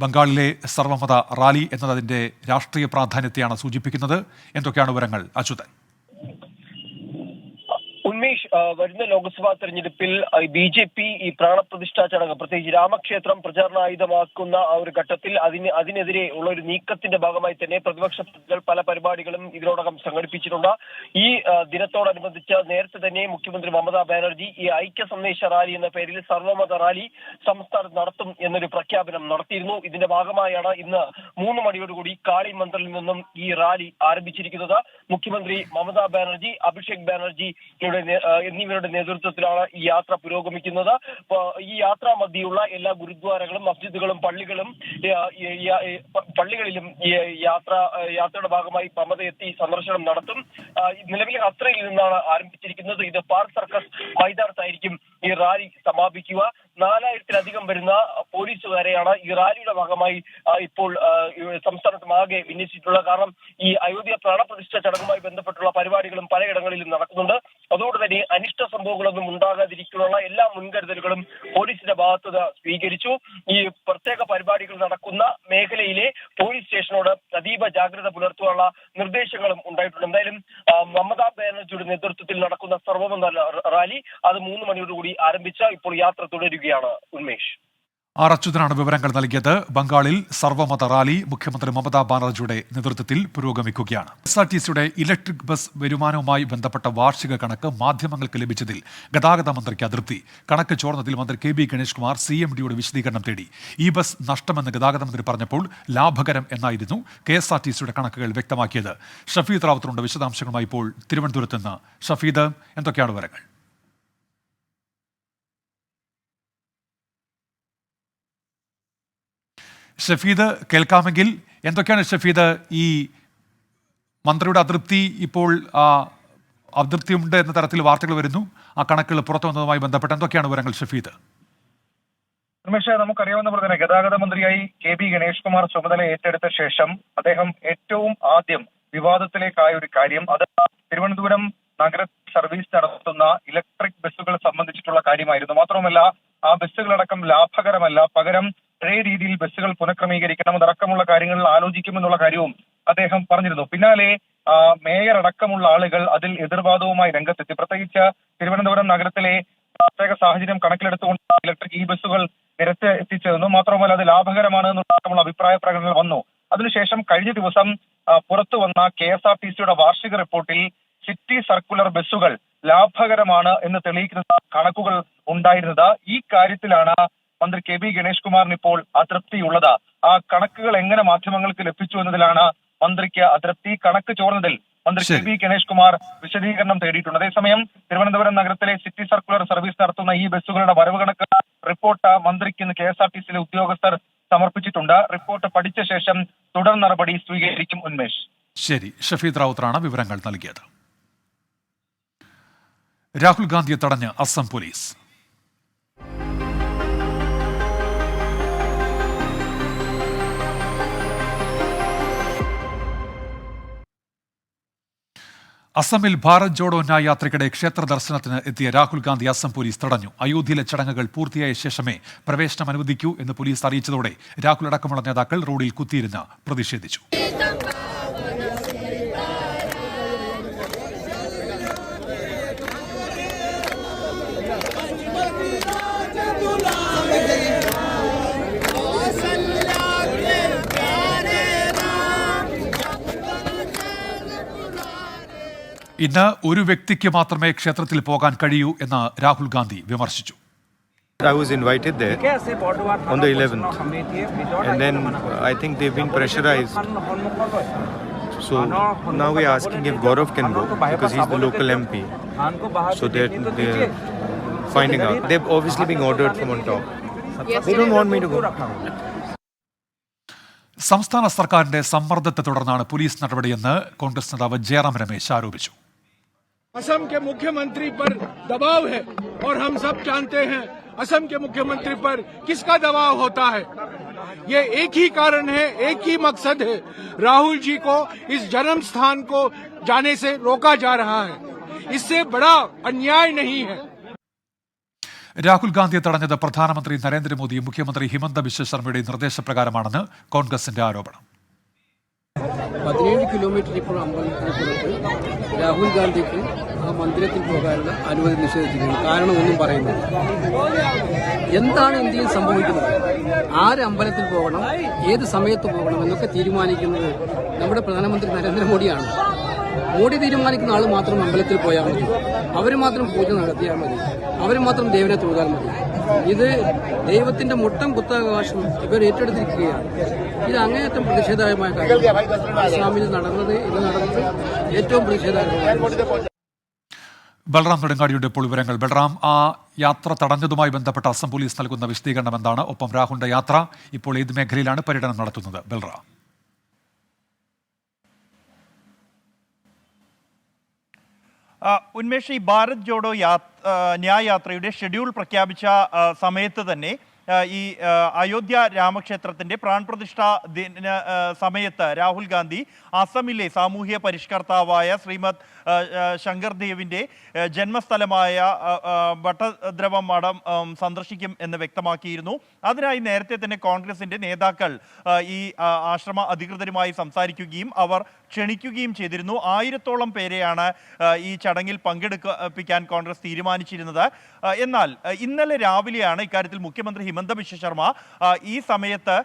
ബംഗാളിലെ സർവ്വമത റാലി എന്നതിന്റെ രാഷ്ട്രീയ പ്രാധാന്യത്തെയാണ് സൂചിപ്പിക്കുന്നത്. എന്തൊക്കെയാണ് വിവരങ്ങൾ അച്യുതൻ? ഉന്മേഷ്, വരുന്ന ലോക്സഭാ തെരഞ്ഞെടുപ്പിൽ BJP ഈ പ്രാണപ്രതിഷ്ഠാ ചടങ്ങ്, പ്രത്യേകിച്ച് രാമക്ഷേത്രം പ്രചാരണായുധമാക്കുന്ന ആ ഒരു ഘട്ടത്തിൽ അതിനെതിരെ ഉള്ള ഒരു നീക്കത്തിന്റെ ഭാഗമായി തന്നെ പ്രതിപക്ഷ പാർട്ടികൾ പല പരിപാടികളും ഇതിനോടകം സംഘടിപ്പിച്ചിട്ടുണ്ട്. ഈ ദിനത്തോടനുബന്ധിച്ച് നേരത്തെ തന്നെ മുഖ്യമന്ത്രി മമതാ ബാനർജി ഈ ഐക്യ സന്ദേശ റാലി എന്ന പേരിൽ സർവ്വമത റാലി സംസ്ഥാനത്ത് നടത്തും എന്നൊരു പ്രഖ്യാപനം നടത്തിയിരുന്നു. ഇതിന്റെ ഭാഗമായാണ് ഇന്ന് 3 മണിയോടുകൂടി കാളി മന്ദിറിൽ നിന്നും ഈ റാലി ആരംഭിച്ചിരിക്കുന്നത്. മുഖ്യമന്ത്രി മമതാ ബാനർജി, അഭിഷേക് ബാനർജി എന്നിവരുടെ നേതൃത്വത്തിലാണ് ഈ യാത്ര പുരോഗമിക്കുന്നത്. ഈ യാത്രാ മധ്യയുള്ള എല്ലാ ഗുരുദ്വാരകളും, മസ്ജിദുകളും, പള്ളികളിലും ഈ യാത്രയുടെ ഭാഗമായി മമത എത്തി സന്ദർശനം നടത്തും. നിലവിലെ യാത്രയിൽ നിന്നാണ് ആരംഭിച്ചിരിക്കുന്നത്. ഇത് പാർക്ക് സർക്കസ് മൈതാനത്തായിരിക്കും ഈ റാലി സമാപിക്കുക. 4000-ലധികം വരുന്ന പോലീസുകാരെയാണ് ഈ റാലിയുടെ ഭാഗമായി ഇപ്പോൾ സംസ്ഥാനത്തുമാകെ വിന്യസിച്ചിട്ടുള്ളത്. കാരണം ഈ അയോധ്യ പ്രാണപ്രതിഷ്ഠ ചടങ്ങുമായി ബന്ധപ്പെട്ടുള്ള പരിപാടികളും പലയിടങ്ങളിലും നടക്കുന്നുണ്ട്. അതോടെ തന്നെ അനിഷ്ട സംഭവങ്ങളൊന്നും ഉണ്ടാകാതിരിക്കാനുള്ള എല്ലാ മുൻകരുതലുകളും പോലീസിന്റെ ഭാഗത്ത് സ്വീകരിച്ചു. ഈ പ്രത്യേക പരിപാടികൾ നടക്കുന്ന മേഖലയിലെ പോലീസ് സ്റ്റേഷനോട് അതീവ ജാഗ്രത പുലർത്താനുള്ള നിർദ്ദേശങ്ങളും ഉണ്ടായിട്ടുണ്ട്. എന്തായാലും മമതാ ബാനർജിയുടെ നേതൃത്വത്തിൽ നടക്കുന്ന സർവ്വമത റാലി അത് 3 മണിയോടുകൂടി ആരംഭിച്ച ഇപ്പോൾ യാത്ര തുടരുകയാണ്. ഉന്മേഷ്, ആർ അച്യുതനാണ് വിവരങ്ങൾ നൽകിയത്. ബംഗാളിൽ സർവ്വമത റാലി മുഖ്യമന്ത്രി മമതാ ബാനർജിയുടെ നേതൃത്വത്തിൽ പുരോഗമിക്കുകയാണ്. SRTCയുടെ ഇലക്ട്രിക് ബസ് വരുമാനവുമായി ബന്ധപ്പെട്ട വാർഷിക കണക്ക് മാധ്യമങ്ങൾക്ക് ലഭിച്ചതിൽ ഗതാഗത മന്ത്രിക്ക് അതൃപ്തി. കണക്ക് ചോർന്നതിൽ മന്ത്രി KB ഗണേഷ് കുമാർ CMDയോട് വിശദീകരണം തേടി. ഈ ബസ് നഷ്ടമെന്ന് ഗതാഗത മന്ത്രി പറഞ്ഞപ്പോൾ ലാഭകരം എന്നായിരുന്നു KSRTCയുടെ കണക്കുകൾ വ്യക്തമാക്കിയത്. ഷഫീദ് റാവത്തറുണ്ട് വിശദാംശങ്ങളുമായി ഇപ്പോൾ തിരുവനന്തപുരത്ത് നിന്ന്. ഷഫീദ്, എന്തൊക്കെയാണ് വിവരങ്ങൾ? ഷഫീദ്, കേൾക്കാമെങ്കിൽ എന്തൊക്കെയാണ് ഷഫീദ് ഈ മന്ത്രിയുടെ അതൃപ്തി? ഇപ്പോൾ അതൃപ്തിയുണ്ട് എന്ന തരത്തിൽ വാർത്തകൾ വരുന്നു. ആ കണക്കുകൾ പുറത്തു വന്നതുമായി ബന്ധപ്പെട്ട് എന്തൊക്കെയാണ് വിവരങ്ങൾ ഷഫീദ്? ഉന്മേഷ്, നമുക്കറിയാവുന്ന പോലെ തന്നെ ഗതാഗത മന്ത്രിയായി KB ഗണേഷ് കുമാർ ചുമതല ഏറ്റെടുത്ത ശേഷം അദ്ദേഹം ഏറ്റവും ആദ്യം വിവാദത്തിലേക്കായ ഒരു കാര്യം അത് തിരുവനന്തപുരം നഗര സർവീസ് നടത്തുന്ന ഇലക്ട്രിക് ബസ്സുകൾ സംബന്ധിച്ചിട്ടുള്ള കാര്യമായിരുന്നു. മാത്രമല്ല, ആ ബസ്സുകളടക്കം ലാഭകരമല്ല, പകരം പഴയ രീതിയിൽ ബസ്സുകൾ പുനഃക്രമീകരിക്കണം, അതടക്കമുള്ള കാര്യങ്ങളിൽ ആലോചിക്കുമെന്നുള്ള കാര്യവും അദ്ദേഹം പറഞ്ഞിരുന്നു. പിന്നാലെ മേയർ അടക്കമുള്ള ആളുകൾ അതിൽ എതിർവാദവുമായി രംഗത്തെത്തി. പ്രത്യേകിച്ച് തിരുവനന്തപുരം നഗരത്തിലെ പ്രത്യേക സാഹചര്യം കണക്കിലെടുത്തുകൊണ്ട് ഇലക്ട്രിക് ബസ്സുകൾ നിരത്ത് എത്തിച്ചതെന്നും മാത്രമല്ല അത് ലാഭകരമാണ് എന്നുള്ള അഭിപ്രായ പ്രകടനങ്ങൾ വന്നു. അതിനുശേഷം കഴിഞ്ഞ ദിവസം പുറത്തു വന്ന KSRTCയുടെ വാർഷിക റിപ്പോർട്ടിൽ സിറ്റി സർക്കുലർ ബസ്സുകൾ ലാഭകരമാണ് എന്ന് തെളിയിക്കുന്ന കണക്കുകൾ ഉണ്ടായിരുന്നത്. ഈ കാര്യത്തിലാണ് മന്ത്രി KB ഗണേഷ് കുമാറിന് ഇപ്പോൾ അതൃപ്തിയുള്ളത്. ആ കണക്കുകൾ എങ്ങനെ മാധ്യമങ്ങൾക്ക് ലഭിച്ചു എന്നതിലാണ് മന്ത്രിക്ക് അതൃപ്തി. കണക്ക് ചോർന്നതിൽ മന്ത്രി KB ഗണേഷ് കുമാർ വിശദീകരണം തേടിയിട്ടുണ്ട്. അതേസമയം തിരുവനന്തപുരം നഗരത്തിലെ സിറ്റി സർക്കുലർ സർവീസ് നടത്തുന്ന ഈ ബസ്സുകളുടെ വരവ് കണക്ക് റിപ്പോർട്ട് മന്ത്രിക്ക് ഇന്ന് KSRTCയിലെ ഉദ്യോഗസ്ഥർ സമർപ്പിച്ചിട്ടുണ്ട്. റിപ്പോർട്ട് പഠിച്ച ശേഷം തുടർ നടപടി സ്വീകരിക്കും. ഉന്മേഷ്, ശരി, ഷഫീദ് റാവുത്തറാണ് വിവരങ്ങൾ നൽകിയത്. രാഹുൽ ഗാന്ധിയെ തടഞ്ഞ് അസം പോലീസ്. അസമിൽ ഭാരത് ജോഡോ ന്യായ് യാത്രയ്ക്കിടെ ക്ഷേത്ര ദർശനത്തിന് എത്തിയ രാഹുൽ ഗാന്ധി അസം പോലീസ് തടഞ്ഞു. അയോധ്യയിലെ ചടങ്ങുകൾ പൂർത്തിയായ ശേഷമേ പ്രവേശനം അനുവദിക്കൂ എന്ന് പോലീസ് അറിയിച്ചതോടെ രാഹുൽ അടക്കമുള്ള നേതാക്കൾ റോഡിൽ കുത്തിയിരുന്ന് പ്രതിഷേധിച്ചു. ഇന്ന് ഒരു വ്യക്തിക്ക് മാത്രമേ ക്ഷേത്രത്തിൽ പോകാൻ കഴിയൂ എന്ന് രാഹുൽ ഗാന്ധി വിമർശിച്ചു. I was invited there on the 11th, and then I think they've been pressurized. So now we're asking if Gaurav can go because he's the local MP. So they're finding out. They've obviously been ordered from on top. They don't want me to go. സംസ്ഥാന സർക്കാരിന്റെ സമ്മർദ്ദത്തെ തുടർന്നാണ് police നടപടിയെന്ന് കോൺഗ്രസ് നേതാവ് ജയറാം രമേശ് ആരോപിച്ചു. असम के मुख्यमंत्री पर दबाव है और हम सब जानते हैं असम के मुख्यमंत्री पर किसका दबाव होता है. ये एक ही कारण है, एक ही मकसद है. राहुल जी को इस जन्म स्थान को जाने से रोका जा रहा है. इससे बड़ा अन्याय नहीं है. രാഹുൽ ഗാന്ധിയെ തടഞ്ഞത് പ്രധാനമന്ത്രി നരേന്ദ്രമോദിയും മുഖ്യമന്ത്രി ഹിമന്ത ബിശ്വ ശർമ്മയുടെയും നിർദ്ദേശപ്രകാരമാണെന്ന് കോൺഗ്രസിന്റെ ആരോപണം. 17 കിലോമീറ്റർ ഇപ്പോൾ അമ്പലത്തിനപ്പുറത്ത് രാഹുൽ ഗാന്ധിക്ക് ആ മന്ദിരത്തിൽ പോകാനുള്ള അനുമതി നിഷേധിച്ചിരിക്കുന്നു. കാരണമൊന്നും പറയുന്നില്ല. എന്താണ് ഇന്ത്യയിൽ സംഭവിക്കുന്നത്? ആര് അമ്പലത്തിൽ പോകണം, ഏത് സമയത്ത് പോകണം എന്നൊക്കെ തീരുമാനിക്കുന്നത് നമ്മുടെ പ്രധാനമന്ത്രി നരേന്ദ്രമോദിയാണ്. മോഡി തീരുമാനിക്കുന്ന ആൾ മാത്രം അമ്പലത്തിൽ പോയാൽ മതി, അവർ മാത്രം പൂജ നടത്തിയാൽ മതി, അവർ മാത്രം ദൈവനെ തൊഴുതാൽ മതി. ഇത് ദൈവത്തിന്റെ മുട്ടം കുത്താവകാശം ഇവർ ഏറ്റെടുത്തിരിക്കുകയാണ്. ഇത് അങ്ങേയറ്റം പ്രതിഷേധകരമായ കാര്യം. അസാമിൽ നടന്നത് ഏറ്റവും പ്രതിഷേധകരമായ. ബൽറാം നെടുങ്ങാടിയുടെ ഇപ്പോൾ വിവരങ്ങൾ. ബൽറാം, ആ യാത്ര തടഞ്ഞതുമായി ബന്ധപ്പെട്ട അസം പോലീസ് നൽകുന്ന വിശദീകരണം എന്താണ്? ഒപ്പം രാഹുലിന്റെ യാത്ര ഇപ്പോൾ ഏത് മേഖലയിലാണ് പര്യടനം നടത്തുന്നത്? ബൽറാം. ഉന്മേഷ്, ഈ ഭാരത് ജോഡോ ന്യായ് യാത്രയുടെ ഷെഡ്യൂൾ പ്രഖ്യാപിച്ച സമയത്ത് തന്നെ ഈ അയോധ്യ രാമക്ഷേത്രത്തിന്റെ പ്രാൺപ്രതിഷ്ഠ സമയത്ത് രാഹുൽ ഗാന്ധി അസമിലെ സാമൂഹ്യ പരിഷ്കർത്താവായ ശ്രീമദ് ശങ്കർദേവിന്റെ ജന്മസ്ഥലമായ ഭട്ടദ്രവ മഠം സന്ദർശിക്കും എന്ന് വ്യക്തമാക്കിയിരുന്നു. അതിനായി നേരത്തെ തന്നെ കോൺഗ്രസിന്റെ നേതാക്കൾ ഈ ആശ്രമ അധികൃതരുമായി സംസാരിക്കുകയും അവർ ക്ഷണിക്കുകയും ചെയ്തിരുന്നു. 1000-ഓളം പേരെയാണ് ഈ ചടങ്ങിൽ പങ്കെടുപ്പിക്കാൻ കോൺഗ്രസ് തീരുമാനിച്ചിരുന്നത്. എന്നാൽ ഇന്നലെ രാവിലെയാണ് ഇക്കാര്യത്തിൽ മുഖ്യമന്ത്രി ഹിമന്ത ബിശ്വ ശർമ്മ ഈ സമയത്ത്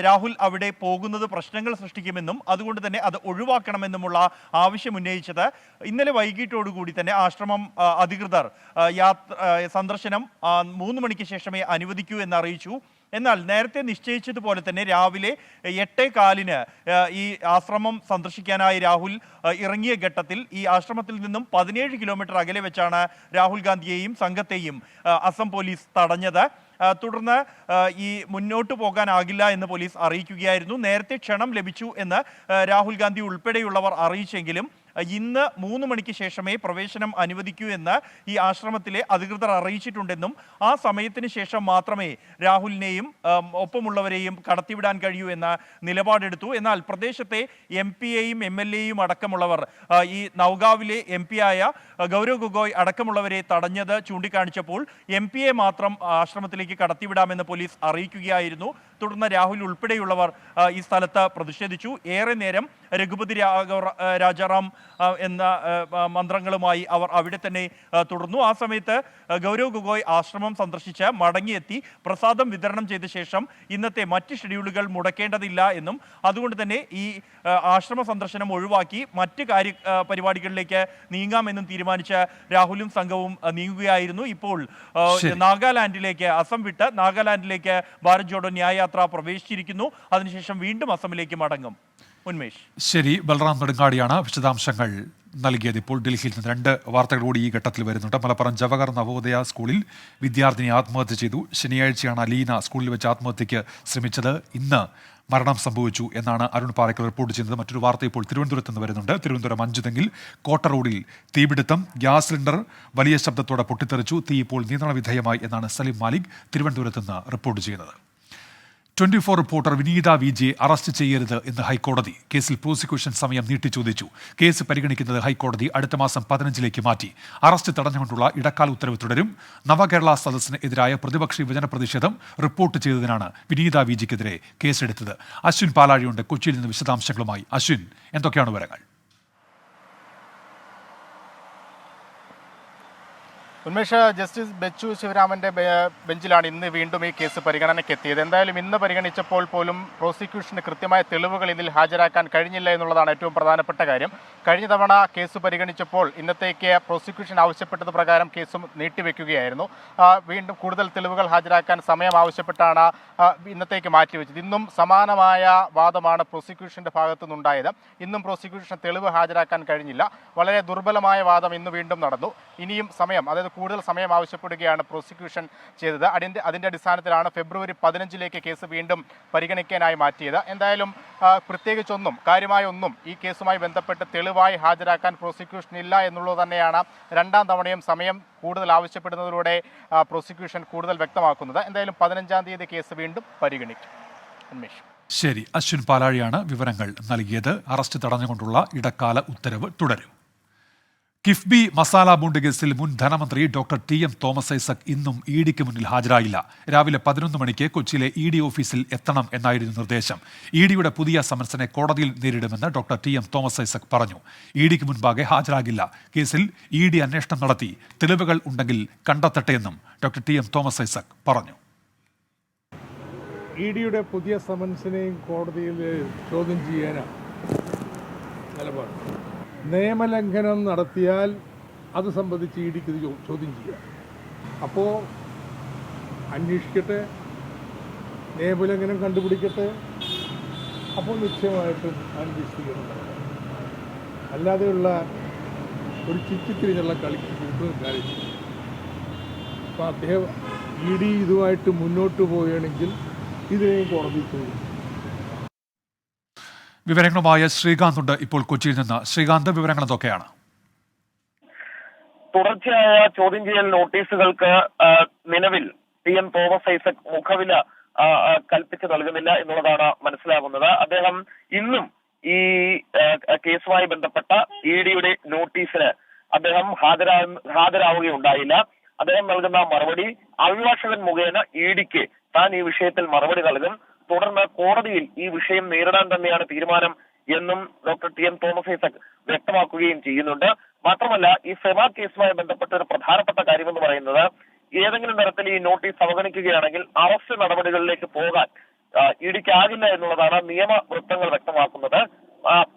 രാഹുൽ അവിടെ പോകുന്നത് പ്രശ്നങ്ങൾ സൃഷ്ടിക്കുമെന്നും അതുകൊണ്ട് തന്നെ അത് ഒഴിവാക്കണമെന്നുമുള്ള ആവശ്യം ഉന്നയിച്ചത്. ഇന്നലെ വൈകിട്ടോടുകൂടി തന്നെ ആശ്രമം അധികൃതർ സന്ദർശനം 3 മണിക്ക് ശേഷമേ അനുവദിക്കൂ എന്ന് അറിയിച്ചു. എന്നാൽ നേരത്തെ നിശ്ചയിച്ചതുപോലെ തന്നെ രാവിലെ 8:15 ഈ ആശ്രമം സന്ദർശിക്കാനായി രാഹുൽ ഇറങ്ങിയ ഘട്ടത്തിൽ ഈ ആശ്രമത്തിൽ നിന്നും 17 കിലോമീറ്റർ അകലെ വെച്ചാണ് രാഹുൽ ഗാന്ധിയെയും സംഘത്തെയും അസം പോലീസ് തടഞ്ഞത്. തുടർന്ന് ഈ മുന്നോട്ട് പോകാനാകില്ല എന്ന് പോലീസ് അറിയിക്കുകയായിരുന്നു. നേരത്തെ ക്ഷണം ലഭിച്ചു എന്ന് രാഹുൽ ഗാന്ധി ഉൾപ്പെടെയുള്ളവർ അറിയിച്ചെങ്കിലും ഇന്ന് 3 മണിക്ക് ശേഷമേ പ്രവേശനം അനുവദിക്കൂ എന്ന് ഈ ആശ്രമത്തിലെ അധികൃതർ അറിയിച്ചിട്ടുണ്ടെന്നും ആ സമയത്തിന് ശേഷം മാത്രമേ രാഹുലിനെയും ഒപ്പമുള്ളവരെയും കടത്തിവിടാൻ കഴിയൂ എന്ന നിലപാടെടുത്തു. എന്നാൽ പ്രദേശത്തെ MP-യെയും MLA-യും അടക്കമുള്ളവർ ഈ നൗഗാവിലെ MP-യായ ഗൗരവ് ഗൊഗോയ് അടക്കമുള്ളവരെ തടഞ്ഞത് ചൂണ്ടിക്കാണിച്ചപ്പോൾ MP-യെ മാത്രം ആശ്രമത്തിലേക്ക് കടത്തിവിടാമെന്ന് പോലീസ് അറിയിക്കുകയായിരുന്നു. തുടർന്ന് രാഹുൽ ഉൾപ്പെടെയുള്ളവർ ഈ സ്ഥലത്ത് പ്രതിഷേധിച്ചു. ഏറെ നേരം രഘുപതി രാജാറാം എന്ന മന്ത്രങ്ങളുമായി അവർ അവിടെ തന്നെ തുടർന്നു. ആ സമയത്ത് ഗൗരവ് ഗൊഗോയ് ആശ്രമം സന്ദർശിച്ച് മടങ്ങിയെത്തി പ്രസാദം വിതരണം ചെയ്ത ശേഷം ഇന്നത്തെ മറ്റ് ഷെഡ്യൂളുകൾ മുടക്കേണ്ടതില്ല എന്നും അതുകൊണ്ട് തന്നെ ഈ ആശ്രമ സന്ദർശനം ഒഴിവാക്കി മറ്റ് പരിപാടികളിലേക്ക് നീങ്ങാമെന്നും തീരുമാനിച്ച് രാഹുലും സംഘവും നീങ്ങുകയായിരുന്നു. ഇപ്പോൾ നാഗാലാൻഡിലേക്ക്, അസം വിട്ട് നാഗാലാൻഡിലേക്ക് ഭാരത് ജോഡോ ന്യായ് യാത്ര പ്രവേശിച്ചിരിക്കുന്നു. അതിനുശേഷം വീണ്ടും അസമിലേക്ക് മടങ്ങും. ഉന്മേഷ്. ശരി, ബൽറാം നെടുങ്ങാടിയാണ് വിശദാംശങ്ങൾ നൽകിയത്. ഇപ്പോൾ ഡൽഹിയിൽ നിന്ന് 2 വാർത്തകൾ കൂടി ഈ ഘട്ടത്തിൽ വരുന്നുണ്ട്. മലപ്പുറം ജവഹർ നവോദയ സ്കൂളിൽ വിദ്യാർത്ഥിനി ആത്മഹത്യ ചെയ്തു. ശനിയാഴ്ചയാണ് അലീന സ്കൂളിൽ വെച്ച് ആത്മഹത്യയ്ക്ക് ശ്രമിച്ചത്. ഇന്ന് മരണം സംഭവിച്ചു എന്നാണ് അരുൺ പാറയ്ക്കൽ റിപ്പോർട്ട് ചെയ്യുന്നത്. മറ്റൊരു വാർത്ത ഇപ്പോൾ തിരുവനന്തപുരത്ത് നിന്ന് വരുന്നുണ്ട്. തിരുവനന്തപുരം അഞ്ചുതെങ്ങിൽ കോട്ട റോഡിൽ തീപിടുത്തം. ഗ്യാസ് സിലിണ്ടർ വലിയ ശബ്ദത്തോടെ പൊട്ടിത്തെറിച്ചു. തീ ഇപ്പോൾ നിയന്ത്രണ വിധേയമായി എന്നാണ് സലിം മാലിക് തിരുവനന്തപുരത്ത് നിന്ന് റിപ്പോർട്ട് ചെയ്യുന്നത്. 24 റിപ്പോർട്ടർ വിനീത വിജിയെ അറസ്റ്റ് ചെയ്യരുത് എന്ന് ഹൈക്കോടതി. കേസിൽ പ്രോസിക്യൂഷൻ സമയം നീട്ടി ചോദിച്ചു. കേസ് പരിഗണിക്കുന്നത് ഹൈക്കോടതി അടുത്ത മാസം 15-ലേക്ക് മാറ്റി. അറസ്റ്റ് തടഞ്ഞുകൊണ്ടുള്ള ഇടക്കാല ഉത്തരവ് തുടരും. നവകേരള സദസ്സിന് എതിരായ പ്രതിപക്ഷ യുവജന പ്രതിഷേധം റിപ്പോർട്ട് ചെയ്തതിനാണ് വിനീത വിജിക്കെതിരെ കേസെടുത്തത്. അശ്വിൻ പാലാഴിയുണ്ട് കൊച്ചിയിൽ നിന്ന് വിശദാംശങ്ങളുമായി. അശ്വിൻ, എന്തൊക്കെയാണ് വിവരങ്ങൾ? ഉന്മേഷ്, ജസ്റ്റിസ് ബെച്ചു ശിവരാമന്റെ ബെഞ്ചിലാണ് ഇന്ന് വീണ്ടും ഈ കേസ് പരിഗണനയ്ക്ക് എത്തിയത്. എന്തായാലും ഇന്ന് പരിഗണിച്ചപ്പോൾ പോലും പ്രോസിക്യൂഷന് കൃത്യമായ തെളിവുകൾ ഇതിൽ ഹാജരാക്കാൻ കഴിഞ്ഞില്ല എന്നുള്ളതാണ് ഏറ്റവും പ്രധാനപ്പെട്ട കാര്യം. കഴിഞ്ഞ തവണ കേസ് പരിഗണിച്ചപ്പോൾ ഇന്നത്തേക്ക് പ്രോസിക്യൂഷൻ ആവശ്യപ്പെട്ടത് പ്രകാരം കേസും നീട്ടിവെക്കുകയായിരുന്നു. വീണ്ടും കൂടുതൽ തെളിവുകൾ ഹാജരാക്കാൻ സമയം ആവശ്യപ്പെട്ടാണ് ഇന്നത്തേക്ക് മാറ്റിവെച്ചത്. ഇന്നും സമാനമായ വാദമാണ് പ്രോസിക്യൂഷന്റെ ഭാഗത്തു നിന്നുണ്ടായത്. ഇന്നും പ്രോസിക്യൂഷൻ തെളിവ് ഹാജരാക്കാൻ കഴിഞ്ഞില്ല. വളരെ ദുർബലമായ വാദം ഇന്ന് വീണ്ടും നടന്നു. ഇനിയും സമയം, അതായത് കൂടുതൽ സമയം ആവശ്യപ്പെടുകയാണ് പ്രോസിക്യൂഷൻ ചെയ്തത്. അതിന്റെ അടിസ്ഥാനത്തിലാണ് ഫെബ്രുവരി 15 കേസ് വീണ്ടും പരിഗണിക്കാനായി മാറ്റിയത്. എന്തായാലും പ്രത്യേകിച്ചൊന്നും കാര്യമായ ഒന്നും ഈ കേസുമായി ബന്ധപ്പെട്ട് തെളിവായി ഹാജരാക്കാൻ പ്രോസിക്യൂഷൻ ഇല്ല എന്നുള്ളത് തന്നെയാണ് രണ്ടാം തവണയും സമയം കൂടുതൽ ആവശ്യപ്പെടുന്നതിലൂടെ പ്രോസിക്യൂഷൻ കൂടുതൽ വ്യക്തമാക്കുന്നത്. എന്തായാലും 15-ാം തീയതി കേസ് വീണ്ടും പരിഗണിക്കും. ഉന്മേഷ്. ശരി, അശ്വിൻ പാലാഴിയാണ് വിവരങ്ങൾ നൽകിയത്. അറസ്റ്റ് തടഞ്ഞുകൊണ്ടുള്ള ഇടക്കാല ഉത്തരവ് തുടരും. കിഫ്ബി മസാല ബോണ്ട് കേസിൽ മുൻ ധനമന്ത്രി ഡോക്ടർ ടി.എം. തോമസ് ഐസക് ഇന്നും ഇഡിക്ക് മുന്നിൽ ഹാജരായില്ല. രാവിലെ 11 മണിക്ക് കൊച്ചിയിലെ ഇഡി ഓഫീസിൽ എത്തണം എന്നായിരുന്നു നിർദ്ദേശം. ഇഡിയുടെ പുതിയ സമൻസിനെ കോടതിയിൽ നേരിടുമെന്ന് ഡോക്ടർ ടി.എം. തോമസ് ഐസക് പറഞ്ഞു. ഇഡിക്ക് മുൻപാകെ ഹാജരാകില്ല. കേസിൽ ഇഡി അന്വേഷണം നടത്തി തെളിവുകൾ ഉണ്ടെങ്കിൽ കണ്ടെത്തട്ടെയെന്നും ഡോക്ടർ ടി.എം. തോമസ് ഐസക് പറഞ്ഞു. ഇഡിയുടെ പുതിയ സമൻസിനെയും കോടതിയിൽ ചോദ്യം ചെയ്യാനാണ് നിലപാട്. നിയമലംഘനം നടത്തിയാൽ അത് സംബന്ധിച്ച് ഇഡിക്ക് ഇത് ചോദ്യം ചെയ്യാം. അപ്പോൾ അന്വേഷിക്കട്ടെ, നിയമലംഘനം കണ്ടുപിടിക്കട്ടെ, അപ്പോൾ നിശ്ചയമായിട്ടും അന്വേഷിക്കണം. അല്ലാതെയുള്ള ഒരു ചുറ്റിത്തിരിഞ്ഞുള്ള കളിക്ക് കൂട്ടുന്ന കാര്യമില്ല. അപ്പോൾ അദ്ദേഹം ഇഡി ഇതുമായിട്ട് മുന്നോട്ട് പോവുകയാണെങ്കിൽ ഇതിനെയും കോടതി ചോദിക്കും. വിവരങ്ങളുമായ ശ്രീകാന്ത് ഉണ്ട് ഇപ്പോൾ കൊച്ചിയിൽ നിന്ന്. ശ്രീകാന്ത്, വിവരങ്ങൾ എന്തൊക്കെയാണ്? തുടർച്ചയായ ചോദ്യം ചെയ്യൽ നോട്ടീസുകൾക്ക് നിലവിൽ ടി.എം. തോമസ് ഐസക് മുഖവില കൽപ്പിച്ചു നൽകുന്നില്ല എന്നുള്ളതാണ് മനസ്സിലാകുന്നത്. അദ്ദേഹം ഇന്നും ഈ കേസുമായി ബന്ധപ്പെട്ട ഇഡിയുടെ നോട്ടീസിന് അദ്ദേഹം ഹാജരാവുകയുണ്ടായില്ല. അദ്ദേഹം നൽകുന്ന മറുപടി അഭിഭാഷകൻ മുഖേന ഇഡിക്ക് താൻ ഈ വിഷയത്തിൽ മറുപടി നൽകും, തുടർന്ന് കോടതിയിൽ ഈ വിഷയം നേരിടാൻ തന്നെയാണ് തീരുമാനം എന്നും ഡോക്ടർ ടി.എം. തോമസ് ഐസക് വ്യക്തമാക്കുകയും ചെയ്യുന്നുണ്ട്. മാത്രമല്ല, ഈ ഫെമ കേസുമായി ബന്ധപ്പെട്ട ഒരു പ്രധാനപ്പെട്ട കാര്യമെന്ന് പറയുന്നത് ഏതെങ്കിലും തരത്തിൽ ഈ നോട്ടീസ് അവഗണിക്കുകയാണെങ്കിൽ അറസ്റ്റ് നടപടികളിലേക്ക് പോകാൻ ഇഡിക്കാകില്ല എന്നുള്ളതാണ് നിയമവൃത്തങ്ങൾ വ്യക്തമാക്കുന്നത്.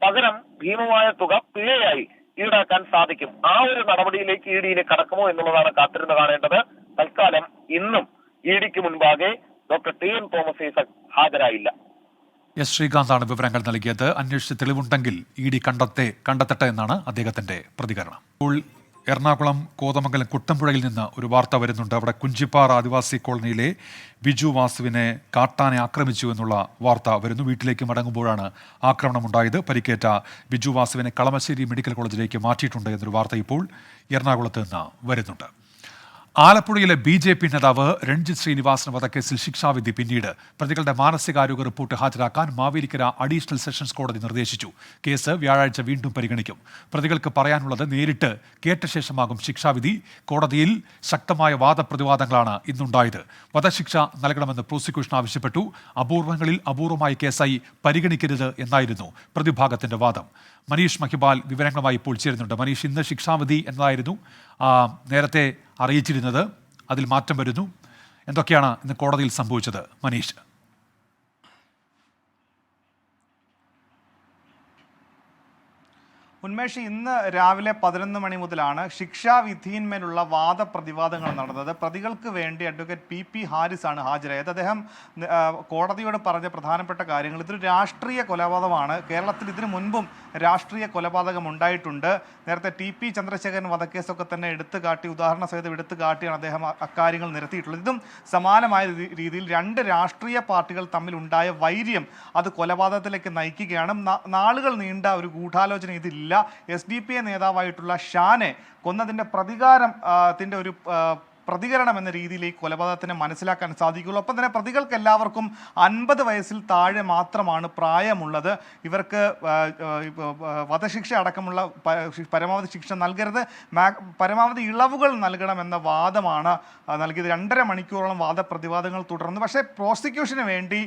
പകരം ഭീമമായ തുക പിഴയായി ഈടാക്കാൻ സാധിക്കും. ആ ഒരു നടപടിയിലേക്ക് ഇഡിയിലെ കടക്കുമോ എന്നുള്ളതാണ് കാത്തിരുന്ന് കാണേണ്ടത്. തൽക്കാലം ഇന്നും ഇഡിക്ക് മുൻപാകെ ഡോക്ടർ ടി.എം. തോമസ് ഐസക് ഹാജരായില്ല. എസ് ശ്രീകാന്താണ് വിവരങ്ങൾ നൽകിയത്. അന്വേഷിച്ച് തെളിവുണ്ടെങ്കിൽ ഇഡി കണ്ടെത്തട്ടെ എന്നാണ് അദ്ദേഹത്തിന്റെ പ്രതികരണം. ഇപ്പോൾ എറണാകുളം കോതമംഗലം കുട്ടമ്പുഴയിൽ നിന്ന് ഒരു വാർത്ത വരുന്നുണ്ട്. അവിടെ കുഞ്ചിപ്പാറ ആദിവാസി കോളനിയിലെ ബിജു വാസുവിനെ കാട്ടാനെ ആക്രമിച്ചു എന്നുള്ള വാർത്ത വരുന്നു. വീട്ടിലേക്ക് മടങ്ങുമ്പോഴാണ് ആക്രമണമുണ്ടായത്. പരിക്കേറ്റ ബിജു വാസുവിനെ കളമശ്ശേരി മെഡിക്കൽ കോളേജിലേക്ക് മാറ്റിയിട്ടുണ്ട് എന്നൊരു വാർത്ത ഇപ്പോൾ എറണാകുളത്ത് നിന്ന് വരുന്നുണ്ട്. ആലപ്പുഴയിലെ ബി.ജെ.പി. നേതാവ് രഞ്ജിത്ത് ശ്രീനിവാസൻ വധക്കേസിൽ ശിക്ഷാവിധി പിന്നീട് പ്രതികളുടെ മാനസികാരോഗ്യ റിപ്പോർട്ട് ഹാജരാക്കാൻ മാവേലിക്കര അഡീഷണൽ സെഷൻസ് കോടതി നിർദ്ദേശിച്ചു. കേസ് വ്യാഴാഴ്ച വീണ്ടും പരിഗണിക്കും. പ്രതികൾക്ക് പറയാനുള്ളത് നേരിട്ട് കേട്ട ശേഷമാകും ശിക്ഷാവിധി. കോടതിയിൽ ശക്തമായ വാദപ്രതിവാദങ്ങളാണ് ഇന്നുണ്ടായത്. വധശിക്ഷ നൽകണമെന്ന് പ്രോസിക്യൂഷൻ ആവശ്യപ്പെട്ടു. അപൂർവങ്ങളിൽ അപൂർവമായ കേസായി പരിഗണിക്കരുത് എന്നായിരുന്നു പ്രതിഭാഗത്തിന്റെ വാദം. മനീഷ് മഹിബാൽ വിവരങ്ങളുമായി ഇപ്പോൾ ചേരുന്നുണ്ട്. മനീഷ്, ഇന്ന് ശിക്ഷാവിധി എന്നതായിരുന്നു നേരത്തെ അറിയിച്ചിരുന്നത്. അതിൽ മാറ്റം വരുന്നു. എന്തൊക്കെയാണ് ഇന്ന് കോടതിയിൽ സംഭവിച്ചത് മനീഷ്? ഉന്മേഷ്, ഇന്ന് രാവിലെ 11 മണി മുതലാണ് ശിക്ഷാവിധിയിന്മേലുള്ള വാദപ്രതിവാദങ്ങൾ നടന്നത്. പ്രതികൾക്ക് വേണ്ടി അഡ്വക്കേറ്റ് പി ഹാരിസ് ആണ് ഹാജരായത്. അദ്ദേഹം കോടതിയോട് പറഞ്ഞ പ്രധാനപ്പെട്ട കാര്യങ്ങൾ, ഇതൊരു രാഷ്ട്രീയ കൊലപാതകമാണ്. കേരളത്തിൽ ഇതിനു മുൻപും രാഷ്ട്രീയ കൊലപാതകം ഉണ്ടായിട്ടുണ്ട്. നേരത്തെ ടി.പി. ചന്ദ്രശേഖരൻ വധക്കേസൊക്കെ തന്നെ ഉദാഹരണ സഹിതം എടുത്തു കാട്ടിയാണ് അദ്ദേഹം അക്കാര്യങ്ങൾ നിരത്തിയിട്ടുള്ളത്. ഇതും സമാനമായ രീതിയിൽ രണ്ട് രാഷ്ട്രീയ പാർട്ടികൾ തമ്മിലുണ്ടായ വൈര്യം അത് കൊലപാതകത്തിലേക്ക് നയിക്കുകയാണ്. നാളുകൾ നീണ്ട ഒരു ഗൂഢാലോചന ഇതില്ല. SDPI നേതാവായിട്ടുള്ള ഷാനെ കൊന്നതിൻ്റെ പ്രതികാരത്തിൻ്റെ ഒരു പ്രതികരണം എന്ന രീതിയിൽ ഈ കൊലപാതകത്തിനെ മനസ്സിലാക്കാൻ സാധിക്കുള്ളൂ. ഒപ്പം തന്നെ പ്രതികൾക്ക് എല്ലാവർക്കും 50 വയസ്സിൽ താഴെ മാത്രമാണ് പ്രായമുള്ളത്. ഇവർക്ക് വധശിക്ഷ അടക്കമുള്ള പരമാവധി ശിക്ഷ നൽകരുത്, പരമാവധി ഇളവുകൾ നൽകണമെന്ന വാദമാണ് നൽകിയത്. 2.5 മണിക്കൂറോളം വാദപ്രതിവാദങ്ങൾ തുടർന്നു. പക്ഷേ പ്രോസിക്യൂഷന് വേണ്ടി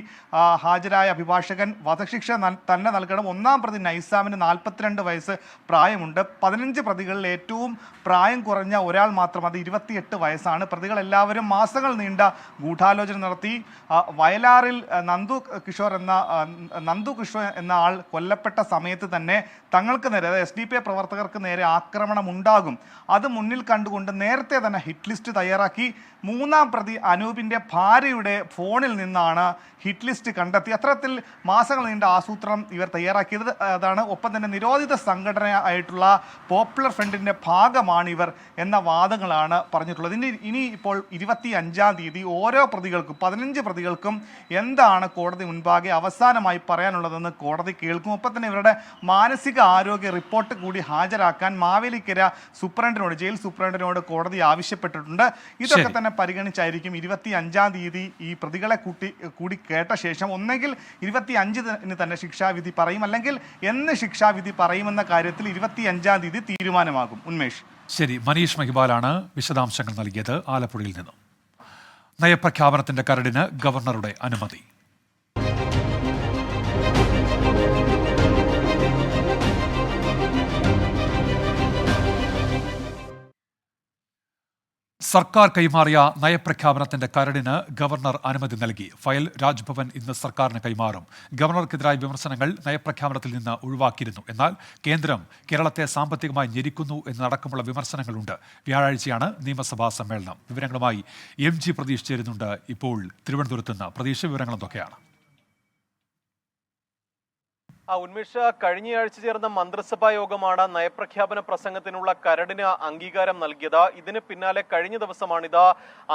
ഹാജരായ അഭിഭാഷകൻ വധശിക്ഷ തന്നെ നൽകണം. ഒന്നാം പ്രതി നൈസാമിന് 42 വയസ്സ് പ്രായമുണ്ട്. 15 പ്രതികളിൽ ഏറ്റവും പ്രായം കുറഞ്ഞ ഒരാൾ മാത്രം, അത് 28 വയസ്സാണ്. പ്രതികൾ എല്ലാവരും മാസങ്ങൾ നീണ്ട ഗൂഢാലോചന നടത്തി. വയലാറിൽ നന്ദു കിഷോർ എന്ന ആൾ കൊല്ലപ്പെട്ട സമയത്ത് തന്നെ തങ്ങൾക്ക് നേരെ, അതായത് SDP പ്രവർത്തകർക്ക് നേരെ ആക്രമണം ഉണ്ടാകും, അത് മുന്നിൽ കണ്ടുകൊണ്ട് നേരത്തെ തന്നെ ഹിറ്റ് ലിസ്റ്റ് തയ്യാറാക്കി. മൂന്നാം പ്രതി അനൂപിൻ്റെ ഭാര്യയുടെ ഫോണിൽ നിന്നാണ് ഹിറ്റ് ലിസ്റ്റ് കണ്ടെത്തി. അത്തരത്തിൽ മാസങ്ങൾ നീണ്ട ആസൂത്രണം ഇവർ തയ്യാറാക്കിയത് അതാണ്. ഒപ്പം തന്നെ നിരോധിത സംഘടന ആയിട്ടുള്ള പോപ്പുലർ ഫ്രണ്ടിൻ്റെ ഭാഗമാണ് ഇവർ എന്ന വാദങ്ങളാണ് പറഞ്ഞിട്ടുള്ളത്. ഇനി ഇപ്പോൾ 25-ാം തീയതി ഓരോ പ്രതികൾക്കും 15 പ്രതികൾക്കും എന്താണ് കോടതി മുൻപാകെ അവസാനമായി പറയാനുള്ളതെന്ന് കോടതി കേൾക്കും. ഒപ്പം തന്നെ ഇവരുടെ മാനസിക ആരോഗ്യ റിപ്പോർട്ട് കൂടി ഹാജരാക്കാൻ മാവേലിക്കര സൂപ്രണ്ടിനോട്, ജയിൽ സൂപ്രണ്ടിനോട് കോടതി ആവശ്യപ്പെട്ടിട്ടുണ്ട്. ഇതൊക്കെ തന്നെ പരിഗണിച്ചായിരിക്കും 25-ാം തീയതി ഈ പ്രതികളെ കൂടി കേട്ട ശേഷം ഒന്നെങ്കിൽ 25-ന് തന്നെ ശിക്ഷാവിധി പറയും, അല്ലെങ്കിൽ എന്ന് ശിക്ഷാവിധി പറയുമെന്ന കാര്യത്തിൽ 25-ാം തീയതി തീരുമാനമാകും. ഉന്മേഷ്. ശരി, മനീഷ് മഹിബാലാണ് വിശദാംശങ്ങൾ നൽകിയത് ആലപ്പുഴയിൽ നിന്നും. നയപ്രഖ്യാപനത്തിന്റെ കരടിന് ഗവർണറുടെ അനുമതി. സർക്കാർ കൈമാറിയ നയപ്രഖ്യാപനത്തിന്റെ കരടിന് ഗവർണർ അനുമതി നൽകി. ഫയൽ രാജ്ഭവൻ ഇന്ന് സർക്കാരിന് കൈമാറും. ഗവർണർക്കെതിരായ വിമർശനങ്ങൾ നയപ്രഖ്യാപനത്തിൽ നിന്ന് ഒഴിവാക്കിയിരുന്നു. എന്നാൽ കേന്ദ്രം കേരളത്തെ സാമ്പത്തികമായി ഞെരിക്കുന്നു എന്നടക്കമുള്ള വിമർശനങ്ങളുണ്ട്. വ്യാഴാഴ്ചയാണ് നിയമസഭാ സമ്മേളനം. വിവരങ്ങളുമായി MG പ്രതീഷ് ചേരുന്നുണ്ട് ഇപ്പോൾ തിരുവനന്തപുരത്ത് നിന്ന്. പ്രതീക്ഷ, വിവരങ്ങൾ എന്തൊക്കെയാണ്? ഉന്മേഷ, കഴിഞ്ഞയാഴ്ച ചേർന്ന മന്ത്രിസഭാ യോഗമാണ് നയപ്രഖ്യാപന പ്രസംഗത്തിനുള്ള കരടിന് അംഗീകാരം നൽകിയത്. ഇതിന് പിന്നാലെ കഴിഞ്ഞ ദിവസമാണിത്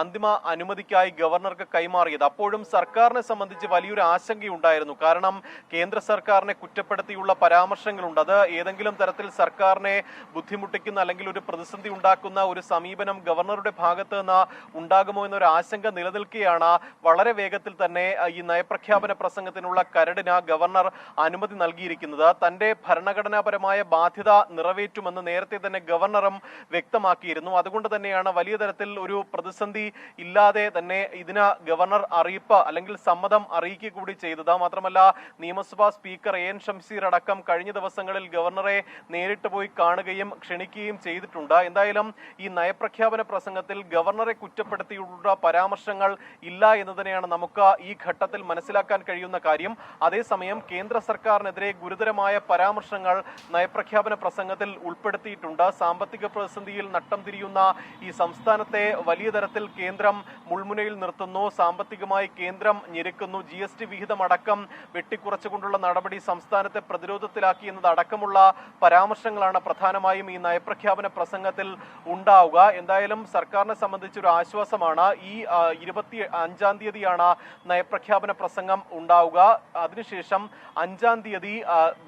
അന്തിമ അനുമതിക്കായി ഗവർണർക്ക് കൈമാറിയത്. അപ്പോഴും സർക്കാരിനെ സംബന്ധിച്ച് വലിയൊരു ആശങ്കയുണ്ടായിരുന്നു. കാരണം കേന്ദ്ര സർക്കാരിനെ കുറ്റപ്പെടുത്തിയുള്ള പരാമർശങ്ങളുണ്ട്. അത് ഏതെങ്കിലും തരത്തിൽ സർക്കാരിനെ ബുദ്ധിമുട്ടിക്കുന്ന അല്ലെങ്കിൽ ഒരു പ്രതിസന്ധി ഉണ്ടാക്കുന്ന ഒരു സമീപനം ഗവർണറുടെ ഭാഗത്ത് നിന്ന് ഉണ്ടാകുമോ എന്നൊരു ആശങ്ക നിലനിൽക്കുകയാണ് വളരെ വേഗത്തിൽ തന്നെ ഈ നയപ്രഖ്യാപന പ്രസംഗത്തിനുള്ള കരടിന് ഗവർണർ അനുമതി നൽകിയിരിക്കുന്നത്. തന്റെ ഭരണഘടനാപരമായ ബാധ്യത നിറവേറ്റുമെന്ന് നേരത്തെ തന്നെ ഗവർണറും വ്യക്തമാക്കിയിരുന്നു. അതുകൊണ്ട് തന്നെയാണ് വലിയ തരത്തിൽ ഒരു പ്രതിസന്ധി ഇല്ലാതെ തന്നെ ഇതിന് ഗവർണർ അറിയിപ്പ് അല്ലെങ്കിൽ സമ്മതം അറിയിക്കുക കൂടി ചെയ്തത്. മാത്രമല്ല നിയമസഭാ സ്പീക്കർ AN ഷംസീർ അടക്കം കഴിഞ്ഞ ദിവസങ്ങളിൽ ഗവർണറെ നേരിട്ട് പോയി കാണുകയും ക്ഷണിക്കുകയും ചെയ്തിട്ടുണ്ട്. എന്തായാലും ഈ നയപ്രഖ്യാപന പ്രസംഗത്തിൽ ഗവർണറെ കുറ്റപ്പെടുത്തിയുള്ള പരാമർശങ്ങൾ ഇല്ല എന്ന് തന്നെയാണ് നമുക്ക് ഈ ഘട്ടത്തിൽ മനസ്സിലാക്കാൻ കഴിയുന്ന കാര്യം. അതേസമയം കേന്ദ്ര സർക്കാരിനെതിരെ ഗുരുതരമായ പരാമർശങ്ങൾ നയപ്രഖ്യാപന പ്രസംഗത്തിൽ ഉൾപ്പെടുത്തിയിട്ടുണ്ട്. സാമ്പത്തിക പ്രതിസന്ധിയിൽ നട്ടം തിരിയുന്ന ഈ സംസ്ഥാനത്തെ വലിയ തരത്തിൽ കേന്ദ്രം മുൾമുനയിൽ നിർത്തുന്നു, സാമ്പത്തികമായി കേന്ദ്രം ഞെരുക്കുന്നു, GST വിഹിതം അടക്കം വെട്ടിക്കുറച്ചുകൊണ്ടുള്ള നടപടി സംസ്ഥാനത്തെ പ്രതിരോധത്തിലാക്കി എന്നതടക്കമുള്ള പരാമർശങ്ങളാണ് പ്രധാനമായും ഈ നയപ്രഖ്യാപന പ്രസംഗത്തിൽ ഉണ്ടാവുക. എന്തായാലും സർക്കാരിനെ സംബന്ധിച്ചൊരു ആശ്വാസമാണ്. ഈ 25-ാം തീയതിയാണ് നയപ്രഖ്യാപന പ്രസംഗം ഉണ്ടാവുക. അതിനുശേഷം 5-ാം തീയതി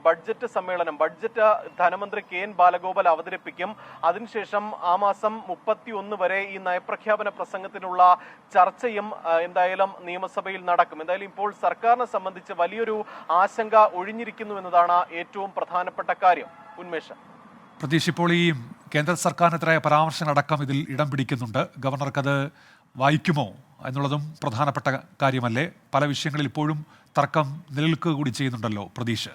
ബഡ്ജറ്റ് സമ്മേളനം, ബഡ്ജറ്റ് ധനമന്ത്രി KN ബാലഗോപാൽ അവതരിപ്പിക്കും. അതിനുശേഷം ആ മാസം 31 വരെ ഈ നയപ്രഖ്യാപന പ്രസംഗത്തിനുള്ള ചർച്ചയും എന്തായാലും നിയമസഭയിൽ നടക്കും. എന്തായാലും ഇപ്പോൾ സർക്കാരിനെ സംബന്ധിച്ച് വലിയൊരു ആശങ്ക ഒഴിഞ്ഞിരിക്കുന്നു എന്നതാണ് ഏറ്റവും പ്രധാനപ്പെട്ട കാര്യം. ഉന്മേഷ്. പ്രതീക്ഷ, ഇപ്പോൾ ഈ കേന്ദ്ര സർക്കാരിനെതിരായ പരാമർശങ്ങളടക്കം ഇതിൽ ഇടം പിടിക്കുന്നുണ്ട്. ഗവർണർക്കത് വായിക്കുമോ എന്നുള്ളതും പ്രധാനപ്പെട്ട കാര്യമല്ലേ? പല വിഷയങ്ങളിൽ ഇപ്പോഴും തർക്കം നിലനിൽക്കുക കൂടി ചെയ്യുന്നുണ്ടല്ലോ പ്രതീക്ഷ.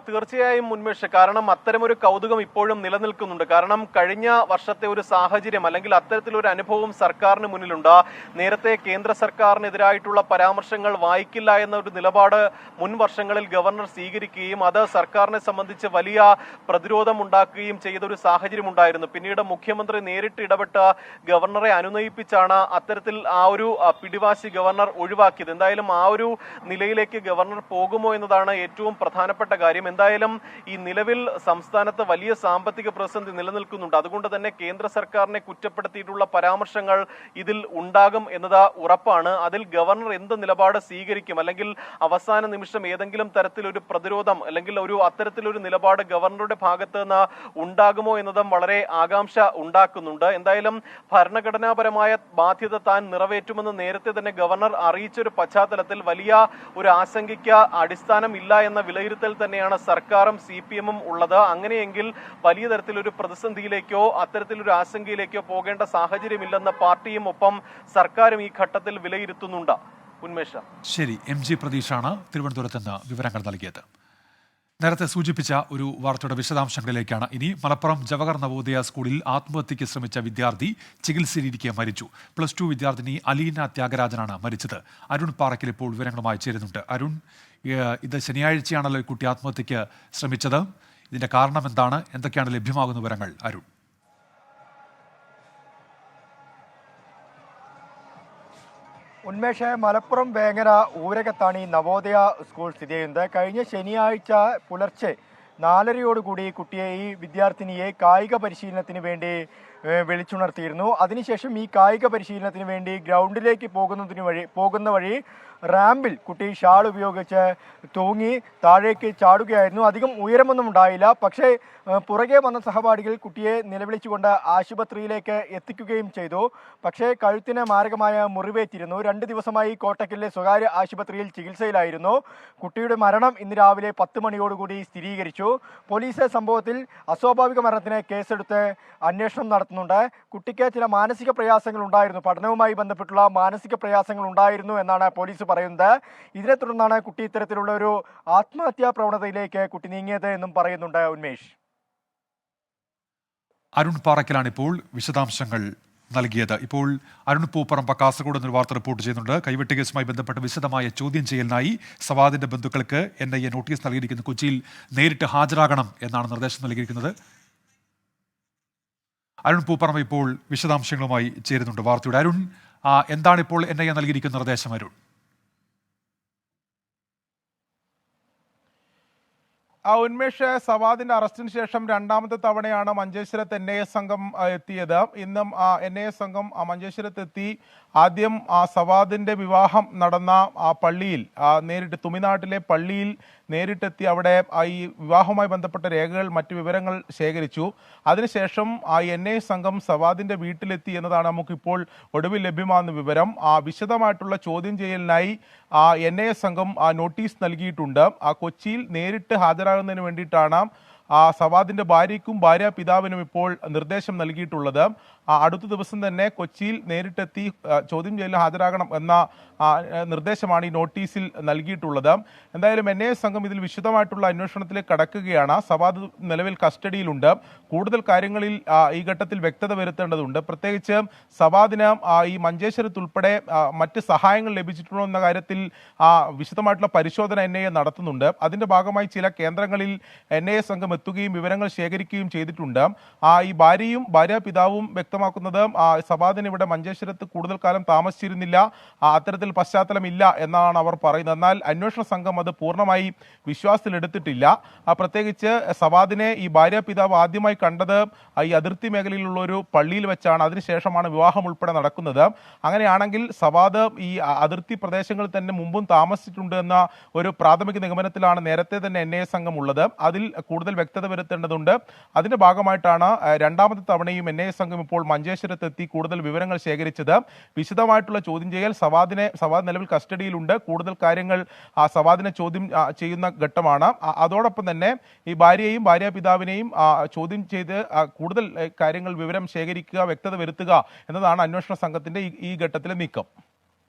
തീർച്ചയായും ഉന്മേഷ്, കാരണം അത്തരമൊരു കൗതുകം ഇപ്പോഴും നിലനിൽക്കുന്നുണ്ട്. കാരണം കഴിഞ്ഞ വർഷത്തെ ഒരു സാഹചര്യം അല്ലെങ്കിൽ അത്തരത്തിലൊരു അനുഭവം സർക്കാരിന് മുന്നിലുണ്ട്. നേരത്തെ കേന്ദ്ര സർക്കാരിനെതിരായിട്ടുള്ള പരാമർശങ്ങൾ വായിക്കില്ല എന്ന ഒരു നിലപാട് മുൻ വർഷങ്ങളിൽ ഗവർണർ സ്വീകരിക്കുകയും അത് സർക്കാരിനെ സംബന്ധിച്ച് വലിയ പ്രതിരോധം ഉണ്ടാക്കുകയും ചെയ്തൊരു സാഹചര്യം ഉണ്ടായിരുന്നു. പിന്നീട് മുഖ്യമന്ത്രി നേരിട്ട് ഇടപെട്ട് ഗവർണറെ അനുനയിപ്പിച്ചാണ് അത്തരത്തിൽ ആ ഒരു പിടിവാശി ഗവർണർ ഒഴിവാക്കിയത്. എന്തായാലും ആ ഒരു നിലയിലേക്ക് ഗവർണർ പോകുമോ എന്നതാണ് ഏറ്റവും പ്രധാനപ്പെട്ട കാര്യം. കാര്യം. എന്തായാലും ഈ നിലവിൽ സംസ്ഥാനത്ത് വലിയ സാമ്പത്തിക പ്രതിസന്ധി നിലനിൽക്കുന്നുണ്ട്. അതുകൊണ്ട് തന്നെ കേന്ദ്ര സർക്കാരിനെ കുറ്റപ്പെടുത്തിയിട്ടുള്ള പരാമർശങ്ങൾ ഇതിൽ ഉണ്ടാകും എന്നത് ഉറപ്പാണ്. അതിൽ ഗവർണർ എന്ത് നിലപാട് സ്വീകരിക്കും, അല്ലെങ്കിൽ അവസാന നിമിഷം ഏതെങ്കിലും തരത്തിലൊരു പ്രതിരോധം അല്ലെങ്കിൽ അത്തരത്തിലൊരു നിലപാട് ഗവർണറുടെ ഭാഗത്ത് നിന്ന് ഉണ്ടാകുമോ എന്നതും വളരെ ആകാംക്ഷ ഉണ്ടാക്കുന്നുണ്ട്. എന്തായാലും ഭരണഘടനാപരമായ ബാധ്യത താൻ നിറവേറ്റുമെന്ന് നേരത്തെ തന്നെ ഗവർണർ അറിയിച്ചൊരു പശ്ചാത്തലത്തിൽ വലിയ ഒരു ആശങ്കയ്ക്ക് അടിസ്ഥാനമില്ല എന്ന വിലയിരുത്തൽ തന്നെയാണ് സർക്കാരും CPM-ഉം ഉള്ളത്. അങ്ങനെയെങ്കിൽ വലിയ തരത്തിലൊരു പ്രതിസന്ധിയിലേക്കോ അത്തരത്തിലൊരു ആശങ്കയിലേക്കോ പോകേണ്ട സാഹചര്യമില്ലെന്ന് പാർട്ടിയും ഒപ്പം സർക്കാരും ഈ ഘട്ടത്തിൽ വിലയിരുത്തുന്നുണ്ട്. ഉന്മേഷ. ശരി, MG പ്രതീഷാണ് തിരുവനന്തപുരത്ത് നിന്ന് വിവരങ്ങൾ നൽകിയത്. നേരത്തെ സൂചിപ്പിച്ച ഒരു വാർത്തയുടെ വിശദാംശങ്ങളിലേക്കാണ് ഇനി. മലപ്പുറം ജവഹർ നവോദയ സ്കൂളിൽ ആത്മഹത്യയ്ക്ക് ശ്രമിച്ച വിദ്യാർത്ഥി ചികിത്സയിലിരിക്കെ മരിച്ചു. +2 വിദ്യാർത്ഥിനി അലീന ത്യാഗരാജനാണ് മരിച്ചത്. അരുൺ പാറയ്ക്കൽ ഇപ്പോൾ വിവരങ്ങളുമായി ചേരുന്നുണ്ട്. അരുൺ, ഇത് ശനിയാഴ്ചയാണല്ലോ ഈ കുട്ടി ആത്മഹത്യയ്ക്ക് ശ്രമിച്ചത്. ഇതിന്റെ കാരണം എന്താണ്? എന്തൊക്കെയാണ് ലഭ്യമാകുന്ന വിവരങ്ങൾ അരുൺ? ഉന്മേഷ, മലപ്പുറം വേങ്ങര ഊരകത്താണ് ഈ നവോദയ സ്കൂൾ സ്ഥിതി ചെയ്യുന്നത്. കഴിഞ്ഞ ശനിയാഴ്ച പുലർച്ചെ 4:30 കുട്ടിയെ, ഈ വിദ്യാർത്ഥിനിയെ കായിക പരിശീലനത്തിന് വേണ്ടി വിളിച്ചുണർത്തിയിരുന്നു. അതിനുശേഷം ഈ കായിക പരിശീലനത്തിന് വേണ്ടി ഗ്രൗണ്ടിലേക്ക് പോകുന്ന വഴി റാമ്പിൽ കുട്ടി ഷാൾ ഉപയോഗിച്ച് തൂങ്ങി താഴേക്ക് ചാടുകയായിരുന്നു. അധികം ഉയരമൊന്നും ഉണ്ടായില്ല. പക്ഷേ പുറകെ വന്ന സഹപാഠികൾ കുട്ടിയെ നിലവിളിച്ചുകൊണ്ട് ആശുപത്രിയിലേക്ക് എത്തിക്കുകയും ചെയ്തു. പക്ഷേ കഴുത്തിന് മാരകമായ മുറിവേറ്റിരുന്നു. 2 ദിവസമായി കോട്ടക്കലിലെ സ്വകാര്യ ആശുപത്രിയിൽ ചികിത്സയിലായിരുന്നു. കുട്ടിയുടെ മരണം ഇന്ന് രാവിലെ 10 മണിയോടുകൂടി സ്ഥിരീകരിച്ചു. പോലീസ് സംഭവത്തിൽ അസ്വാഭാവിക മരണത്തിന് കേസെടുത്ത് അന്വേഷണം നടത്തുന്നുണ്ട്. കുട്ടിക്ക് ചില മാനസിക പ്രയാസങ്ങൾ ഉണ്ടായിരുന്നു, പഠനവുമായി ബന്ധപ്പെട്ടുള്ള മാനസിക പ്രയാസങ്ങൾ ഉണ്ടായിരുന്നു എന്നാണ് പോലീസ് പറയുന്നത്. ഇതിനെ തുടർന്നാണ് കുട്ടി ഇത്തരത്തിലുള്ള ഒരു ആത്മഹത്യാ പ്രവണതയിലേക്ക് കുട്ടി നീങ്ങിയത് എന്നും പറയുന്നുണ്ട്. ഉന്മേഷ്. അരുൺ പാറയ്ക്കലാണ് ഇപ്പോൾ വിശദാംശങ്ങൾ നൽകിയത്. ഇപ്പോൾ അരുൺ പൂപ്പറമ്പ കാസർഗോഡ് എന്നൊരു വാർത്ത റിപ്പോർട്ട് ചെയ്യുന്നുണ്ട്. കൈവെട്ട് കേസുമായി ബന്ധപ്പെട്ട് വിശദമായ ചോദ്യം ചെയ്യലിനായി സവാദിന്റെ ബന്ധുക്കൾക്ക് NIA നോട്ടീസ് നൽകിയിരിക്കുന്നു. കൊച്ചിയിൽ നേരിട്ട് ഹാജരാകണം എന്നാണ് നിർദ്ദേശം നൽകിയിരിക്കുന്നത്. അരുൺ പൂപ്പറമ്പ ഇപ്പോൾ വിശദാംശങ്ങളുമായി ചേരുന്നുണ്ട് വാർത്തയുടെ. അരുൺ, എന്താണ് ഇപ്പോൾ NIA നൽകിയിരിക്കുന്ന നിർദ്ദേശം? അരുൺ. ഉന്മേഷ്, സവാദിന്റെ അറസ്റ്റിന് ശേഷം 2ാമത്തെ തവണയാണ് മഞ്ചേശ്വരത്ത് NIA സംഘം എത്തിയത്. ഇന്നും NIA സംഘം മഞ്ചേശ്വരത്തെത്തി ആദ്യം സവാദിന്റെ വിവാഹം നടന്ന പള്ളിയിൽ നേരിട്ട്, തുമിനാട്ടിലെ പള്ളിയിൽ നേരിട്ടെത്തി അവിടെ ഈ വിവാഹവുമായി ബന്ധപ്പെട്ട രേഖകൾ, മറ്റു വിവരങ്ങൾ ശേഖരിച്ചു. അതിനുശേഷം NIA സംഘം സവാദിന്റെ വീട്ടിലെത്തി എന്നതാണ് നമുക്കിപ്പോൾ ഒടുവിൽ ലഭ്യമാകുന്ന വിവരം. വിശദമായിട്ടുള്ള ചോദ്യം ചെയ്യലിനായി NIA സംഘം നോട്ടീസ് നൽകിയിട്ടുണ്ട്. കൊച്ചിയിൽ നേരിട്ട് ഹാജരാകുന്നതിന് വേണ്ടിയിട്ടാണ് സവാദിന്റെ ഭാര്യയ്ക്കും പിതാവിനും ഇപ്പോൾ നിർദ്ദേശം നൽകിയിട്ടുള്ളത്. അടുത്ത ദിവസം തന്നെ കൊച്ചിയിൽ നേരിട്ടെത്തി ചോദ്യം ചെയ്യലിൽ ഹാജരാകണം എന്ന നിർദ്ദേശമാണ് ഈ നോട്ടീസിൽ നൽകിയിട്ടുള്ളത്. എന്തായാലും NIA സംഘം ഇതിൽ വിശദമായിട്ടുള്ള അന്വേഷണത്തിലേക്ക് കടക്കുകയാണ്. സവാദ് നിലവിൽ കസ്റ്റഡിയിലുണ്ട്. കൂടുതൽ കാര്യങ്ങളിൽ ഈ ഘട്ടത്തിൽ വ്യക്തത വരുത്തേണ്ടതുണ്ട്. പ്രത്യേകിച്ച് സവാദിന് ഈ മഞ്ചേശ്വരത്ത് ഉൾപ്പെടെ മറ്റ് സഹായങ്ങൾ ലഭിച്ചിട്ടുണ്ടോ എന്ന കാര്യത്തിൽ വിശദമായിട്ടുള്ള പരിശോധന NIA നടത്തുന്നുണ്ട്. അതിന്റെ ഭാഗമായി ചില കേന്ദ്രങ്ങളിൽ NIA സംഘം എത്തുകയും വിവരങ്ങൾ ശേഖരിക്കുകയും ചെയ്തിട്ടുണ്ട്. ഈ ഭാര്യയും പിതാവും വ്യക്തമാക്കുന്നത് സവാദിന് ഇവിടെ മഞ്ചേശ്വരത്ത് കൂടുതൽ കാലം താമസിച്ചിരുന്നില്ല, അത്തരത്തിൽ പശ്ചാത്തലമില്ല എന്നാണ് അവർ പറയുന്നത്. എന്നാൽ അന്വേഷണ സംഘം അത് പൂർണ്ണമായി വിശ്വാസത്തിലെടുത്തിട്ടില്ല. പ്രത്യേകിച്ച് സവാദിനെ ഈ പിതാവ് ആദ്യമായി കണ്ടത് ഈ അതിർത്തി മേഖലയിലുള്ള ഒരു പള്ളിയിൽ വെച്ചാണ്. അതിനുശേഷമാണ് വിവാഹം ഉൾപ്പെടെ നടക്കുന്നത്. അങ്ങനെയാണെങ്കിൽ സവാദ് ഈ അതിർത്തി പ്രദേശങ്ങളിൽ തന്നെ മുമ്പും താമസിച്ചിട്ടുണ്ട് എന്ന ഒരു പ്രാഥമിക നിഗമനത്തിലാണ് നേരത്തെ തന്നെ NIA സംഘം ഉള്ളത്. അതിൽ കൂടുതൽ വ്യക്തത വരുത്തേണ്ടതുണ്ട്. അതിന്റെ ഭാഗമായിട്ടാണ് 2ാമത്തെ തവണയും NIA സംഘം ഇപ്പോൾ മഞ്ചേശ്വരത്തെത്തി കൂടുതൽ വിവരങ്ങൾ ശേഖരിച്ചത്. വിശദമായിട്ടുള്ള ചോദ്യം ചെയ്യൽ, സവാദ് നിലവിൽ കസ്റ്റഡിയിലുണ്ട്. കൂടുതൽ കാര്യങ്ങൾ സവാദിനെ ചോദ്യം ചെയ്യുന്ന ഘട്ടമാണ്. അതോടൊപ്പം തന്നെ ഈ ഭാര്യയെയും പിതാവിനെയും ചോദ്യം ചെയ്ത് കൂടുതൽ കാര്യങ്ങൾ, വിവരം ശേഖരിക്കുക, വ്യക്തത വരുത്തുക എന്നതാണ് അന്വേഷണ സംഘത്തിന്റെ ഈ ഘട്ടത്തിലെ നീക്കം.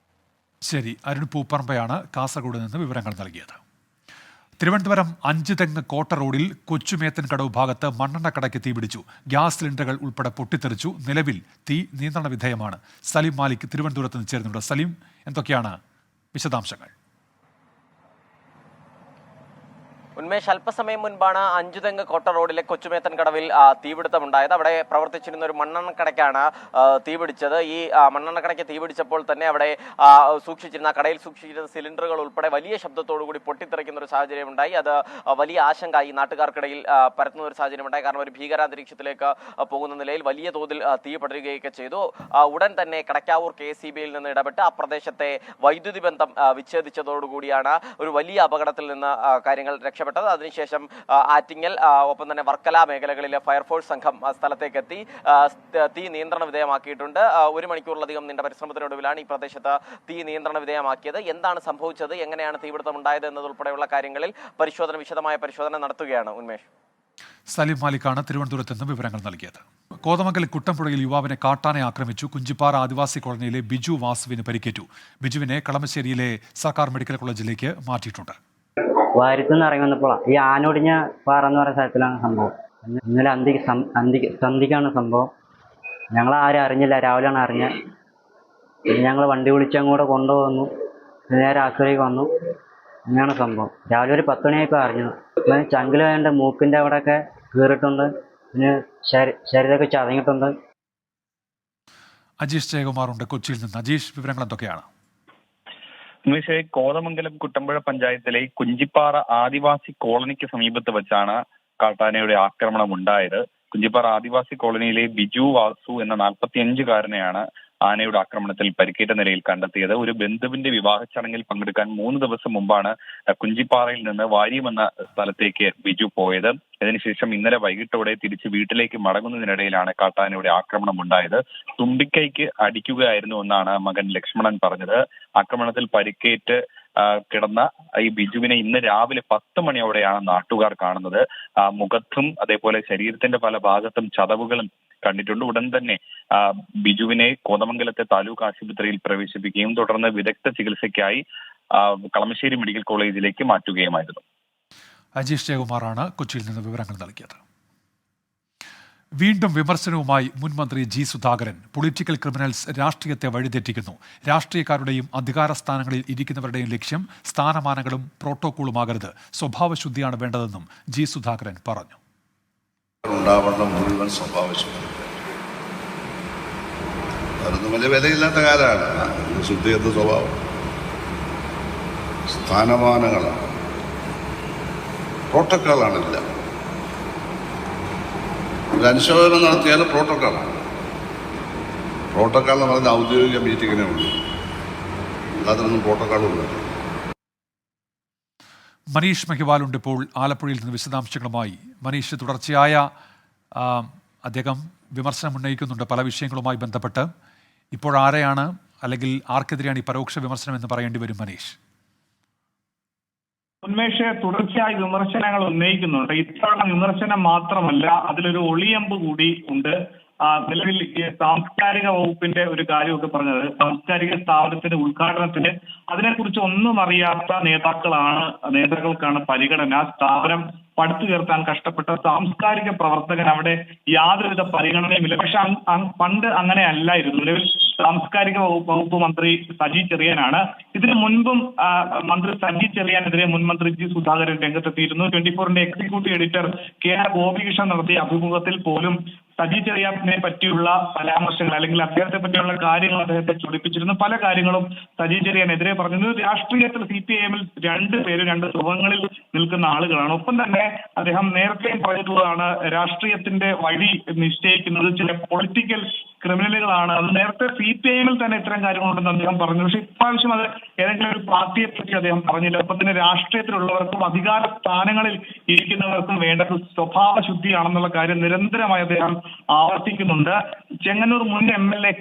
ശരി, അരുൺ പൂപ്പറമ്പയാണ് കാസർഗോഡ് നിന്ന് വിവരങ്ങൾ നൽകിയത്. തിരുവനന്തപുരം 5 തെങ്ങ് കോട്ട റോഡിൽ കൊച്ചുമേത്തൻ കടവ് ഭാഗത്ത് മണ്ണെണ്ണക്കടയ്ക്ക് തീപിടിച്ചു. ഗ്യാസ് സിലിണ്ടറുകൾ ഉൾപ്പെടെ പൊട്ടിത്തെറിച്ചു. നിലവിൽ തീ നിയന്ത്രണ വിധേയമാണ്. സലീം മാലിക് തിരുവനന്തപുരത്ത് നിന്ന് ചേരുന്നുണ്ട്. സലീം, എന്തൊക്കെയാണ് വിശദാംശങ്ങൾ? ഉന്മേഷ്, അല്പസമയം മുൻപാണ് അഞ്ചുതെങ്ങ് കോട്ട റോഡിലെ കൊച്ചുമേത്തൻ കടവിൽ തീപിടുത്തമുണ്ടായത്. അവിടെ പ്രവർത്തിച്ചിരുന്ന ഒരു മണ്ണെണ്ണക്കടയ്ക്കാണ് തീപിടിച്ചത്. ഈ മണ്ണെണ്ണക്കടയ്ക്ക് തീപിടിച്ചപ്പോൾ തന്നെ അവിടെ കടയിൽ സൂക്ഷിച്ചിരുന്ന സിലിണ്ടറുകൾ ഉൾപ്പെടെ വലിയ ശബ്ദത്തോടുകൂടി പൊട്ടിത്തെറിക്കുന്ന ഒരു സാഹചര്യം ഉണ്ടായി. അത് വലിയ ആശങ്ക ഈ നാട്ടുകാർക്കിടയിൽ പരത്തുന്ന ഒരു സാഹചര്യം ഉണ്ടായി. കാരണം ഒരു ഭീകരാന്തരീക്ഷത്തിലേക്ക് പോകുന്ന നിലയിൽ വലിയ തോതിൽ തീ പടരുകയൊക്കെ ചെയ്തു. ഉടൻ തന്നെ കടക്കാവൂർ KCBയിൽ നിന്ന് ഇടപെട്ട് ആ പ്രദേശത്തെ വൈദ്യുതി ബന്ധം വിച്ഛേദിച്ചതോടുകൂടിയാണ് ഒരു വലിയ അപകടത്തിൽ നിന്ന് കാര്യങ്ങൾ രക്ഷപ്പെട്ടത്. അതിനുശേഷം ആറ്റിങ്ങൽ ഒപ്പം തന്നെ വർക്കല മേഖലകളിലെ ഫയർഫോഴ്സ് സംഘം സ്ഥലത്തേക്ക് എത്തി തീ നിയന്ത്രണ വിധേയമാക്കിയിട്ടുണ്ട്. 1 മണിക്കൂറിലധികം നീണ്ട പരിശ്രമത്തിനൊടുവിലാണ് ഈ പ്രദേശത്ത് തീ നിയന്ത്രണ വിധേയമാക്കിയത്. എന്താണ് സംഭവിച്ചത്, എങ്ങനെയാണ് തീപിടുത്തം ഉണ്ടായത് എന്നതുൾപ്പെടെയുള്ള കാര്യങ്ങളിൽ വിശദമായ പരിശോധന നടത്തുകയാണ്. ഉന്മേഷ്. സലീം മാലിക്കാണ് തിരുവനന്തപുരത്ത് നിന്ന് വിവരങ്ങൾ നൽകിയത്. കോതമംഗലം കുട്ടമ്പുഴയിൽ യുവാവിനെ കാട്ടാനെ ആക്രമിച്ചു. കുഞ്ചിപ്പാറ ആദിവാസി കോളനിയിലെ ബിജു വാസുവിന് പരിക്കേറ്റു. ബിജുവിനെ കളമശ്ശേരിയിലെ സർക്കാർ മെഡിക്കൽ കോളേജിലേക്ക് മാറ്റിയിട്ടുണ്ട്. വാരത്തുനിന്ന് ഇറങ്ങി വന്നപ്പോൾ ഈ ആനൊടിഞ്ഞ പാറ എന്ന് പറയുന്ന സ്ഥലത്തിലാണ് സംഭവം. ഇന്നലെ സന്ധിക്കാണ് സംഭവം. ഞങ്ങൾ ആരും അറിഞ്ഞില്ല, രാവിലെയാണ് അറിഞ്ഞത്. പിന്നെ ഞങ്ങൾ വണ്ടി വിളിച്ച് അങ്ങോട്ട് കൊണ്ടുവന്നു. നേരെ ആശുപത്രിക്ക് വന്നു. അങ്ങനെയാണ് സംഭവം. രാവിലെ ഒരു 10 മണിയായപ്പോൾ അറിഞ്ഞത്. പിന്നെ ചങ്കിൽ വേണ്ട മൂക്കിൻ്റെ അവിടെയൊക്കെ കീറിയിട്ടുണ്ട്. പിന്നെ ശരീരമൊക്കെ ചതഞ്ഞിട്ടുണ്ട്. അജീഷ് ജയകുമാറുണ്ട് കൊച്ചിയിൽ നിന്ന്. അജീഷ്, വിവരങ്ങൾ എന്തൊക്കെയാണ്? ഉമേഷ്, കോതമംഗലം കുട്ടമ്പുഴ പഞ്ചായത്തിലെ കുഞ്ചിപ്പാറ ആദിവാസി കോളനിക്ക് സമീപത്ത് വെച്ചാണ് കാട്ടാനയുടെ ആക്രമണം ഉണ്ടായത്. കുഞ്ചിപ്പാറ ആദിവാസി കോളനിയിലെ ബിജു വാസു എന്ന 45-കാരനെയാണ് ആനയുടെ ആക്രമണത്തിൽ പരിക്കേറ്റ നിലയിൽ കണ്ടെത്തിയത്. ഒരു ബന്ധുവിന്റെ വിവാഹ ചടങ്ങിൽ പങ്കെടുക്കാൻ 3 ദിവസം മുമ്പാണ് കുഞ്ചിപ്പാറയിൽ നിന്ന് വാര്യം എന്ന സ്ഥലത്തേക്ക് ബിജു പോയത്. അതിനുശേഷം ഇന്നലെ വൈകിട്ടോടെ തിരിച്ച് വീട്ടിലേക്ക് മടങ്ങുന്നതിനിടയിലാണ് കാട്ടാനയുടെ ആക്രമണം ഉണ്ടായത്. തുമ്പിക്കൈക്ക് അടിക്കുകയായിരുന്നു എന്നാണ് മകൻ ലക്ഷ്മണൻ പറഞ്ഞത്. ആക്രമണത്തിൽ പരിക്കേറ്റ് കിടന്ന ഈ ബിജുവിനെ ഇന്ന് രാവിലെ 10 മണിയോടെയാണ് നാട്ടുകാർ കാണുന്നത്. മുഖത്തും അതേപോലെ ശരീരത്തിന്റെ പല ഭാഗത്തും ചതവുകളും കണ്ടിട്ടുണ്ട്. ഉടൻ തന്നെ ബിജുവിനെ കോതമംഗലത്തെ താലൂക്ക് ആശുപത്രിയിൽ പ്രവേശിപ്പിക്കുകയും തുടർന്ന് വിദഗ്ധ ചികിത്സയ്ക്കായി കളമശ്ശേരി മെഡിക്കൽ കോളേജിലേക്ക് മാറ്റുകയുമായിരുന്നു. അജീഷ് ജയകുമാറാണ് കൊച്ചിയിൽ നിന്ന് വിവരങ്ങൾ നൽകിയത്. വീണ്ടും വിമർശനവുമായി മുൻ മന്ത്രി ജി സുധാകരൻ. പൊളിറ്റിക്കൽ ക്രിമിനൽസ് രാഷ്ട്രീയത്തെ വഴിതെറ്റിക്കുന്നു. രാഷ്ട്രീയക്കാരുടെയും അധികാര സ്ഥാനങ്ങളിൽ ഇരിക്കുന്നവരുടെയും ലക്ഷ്യം സ്ഥാനമാനങ്ങളും പ്രോട്ടോക്കോളുമാകരുത്. സ്വഭാവശുദ്ധിയാണ് വേണ്ടതെന്നും ജി സുധാകരൻ പറഞ്ഞു. ഉണ്ടാവേണ്ട മുഴുവൻ സ്വഭാവശുദ്ധി, അതൊന്നും വലിയ വിലയില്ലാത്ത കാലമാണ്. ശുദ്ധി എന്ന സ്വഭാവം സ്ഥാനമാനങ്ങളാണ്, പ്രോട്ടോക്കോളാണില്ല. ഒരു അനുശോചനം നടത്തിയാൽ പ്രോട്ടോക്കോളാണ്. പ്രോട്ടോക്കോൾ എന്ന് പറയുന്ന ഔദ്യോഗിക മീറ്റിങ്ങിനേ ഉള്ളൂ, അല്ലാതൊന്നും പ്രോട്ടോക്കോളുമില്ല. മനീഷ് മഹിവാലുണ്ട് ഇപ്പോൾ ആലപ്പുഴയിൽ നിന്ന് വിശദാംശങ്ങളുമായി. മനീഷ്, തുടർച്ചയായ അദ്ദേഹം വിമർശനം ഉന്നയിക്കുന്നുണ്ട് പല വിഷയങ്ങളുമായി ബന്ധപ്പെട്ട്. ഇപ്പോൾ ആരെയാണ് അല്ലെങ്കിൽ ആർക്കെതിരെയാണ് ഈ പരോക്ഷ വിമർശനം എന്ന് പറയേണ്ടി വരും മനീഷ്? ഉന്മേഷ്, തുടർച്ചയായി വിമർശനങ്ങൾ ഉന്നയിക്കുന്നുണ്ട്. ഇത്തവണ വിമർശനം മാത്രമല്ല, അതിലൊരു ഒളിയമ്പ് കൂടി ഉണ്ട്. നിലവിൽ സാംസ്കാരിക വകുപ്പിന്റെ ഒരു കാര്യമൊക്കെ പറഞ്ഞത്, സാംസ്കാരിക സ്ഥാപനത്തിന്റെ ഉദ്ഘാടനത്തിന് അതിനെക്കുറിച്ച് ഒന്നും അറിയാത്ത നേതാക്കൾക്കാണ് പരിഗണന. സ്ഥാപനം പടുത്തുയർത്താൻ കഷ്ടപ്പെട്ട സാംസ്കാരിക പ്രവർത്തകൻ അവിടെ യാതൊരുവിധ പരിഗണനയുമില്ല. പക്ഷെ പണ്ട് അങ്ങനെ അല്ലായിരുന്നു. നിലവിൽ സാംസ്കാരിക വകുപ്പ് മന്ത്രി സജി ചെറിയാനാണ്. ഇതിനു മുൻപും മന്ത്രി സജി ചെറിയാനെതിരെ മുൻ മന്ത്രി ജി സുധാകരൻ രംഗത്തെത്തിയിരുന്നു. 24ന്റെ എക്സിക്യൂട്ടീവ് എഡിറ്റർ KR ഗോപികൃഷ്ണൻ നടത്തിയ അഭിമുഖത്തിൽ പോലും സജി ചെറിയാനെ പറ്റിയുള്ള പരാമർശങ്ങൾ അല്ലെങ്കിൽ അദ്ദേഹത്തെ പറ്റിയുള്ള കാര്യങ്ങൾ അദ്ദേഹത്തെ ചൊടിപ്പിച്ചിരുന്നു. പല കാര്യങ്ങളും സജി ചെറിയാനെതിരെ പറഞ്ഞത്. രാഷ്ട്രീയത്തിൽ CPIM-ൽ 2 പേര് 2 ധ്രുവങ്ങളിൽ നിൽക്കുന്ന ആളുകളാണ്. ഒപ്പം തന്നെ അദ്ദേഹം നേരത്തെ പറഞ്ഞിട്ടുള്ളതാണ്, രാഷ്ട്രീയത്തിന്റെ വഴി നിശ്ചയിക്കുന്നത് ചില പൊളിറ്റിക്കൽ ക്രിമിനലുകളാണ്. അത് നേരത്തെ CPIM-ൽ തന്നെ ഇത്തരം കാര്യങ്ങളുണ്ടെന്ന് അദ്ദേഹം പറഞ്ഞു. പക്ഷെ ഇപ്രാവശ്യം അത് ഏതെങ്കിലും ഒരു പാർട്ടിയെ പറ്റി അദ്ദേഹം പറഞ്ഞില്ല. ഒപ്പം തന്നെ രാഷ്ട്രീയത്തിലുള്ളവർക്കും അധികാര സ്ഥാനങ്ങളിൽ ഇരിക്കുന്നവർക്കും വേണ്ടത് സ്വഭാവ ശുദ്ധിയാണെന്നുള്ള കാര്യം നിരന്തരമായി അദ്ദേഹം ആവർത്തിക്കുന്നുണ്ട്. ചെങ്ങന്നൂർ മുൻ MLA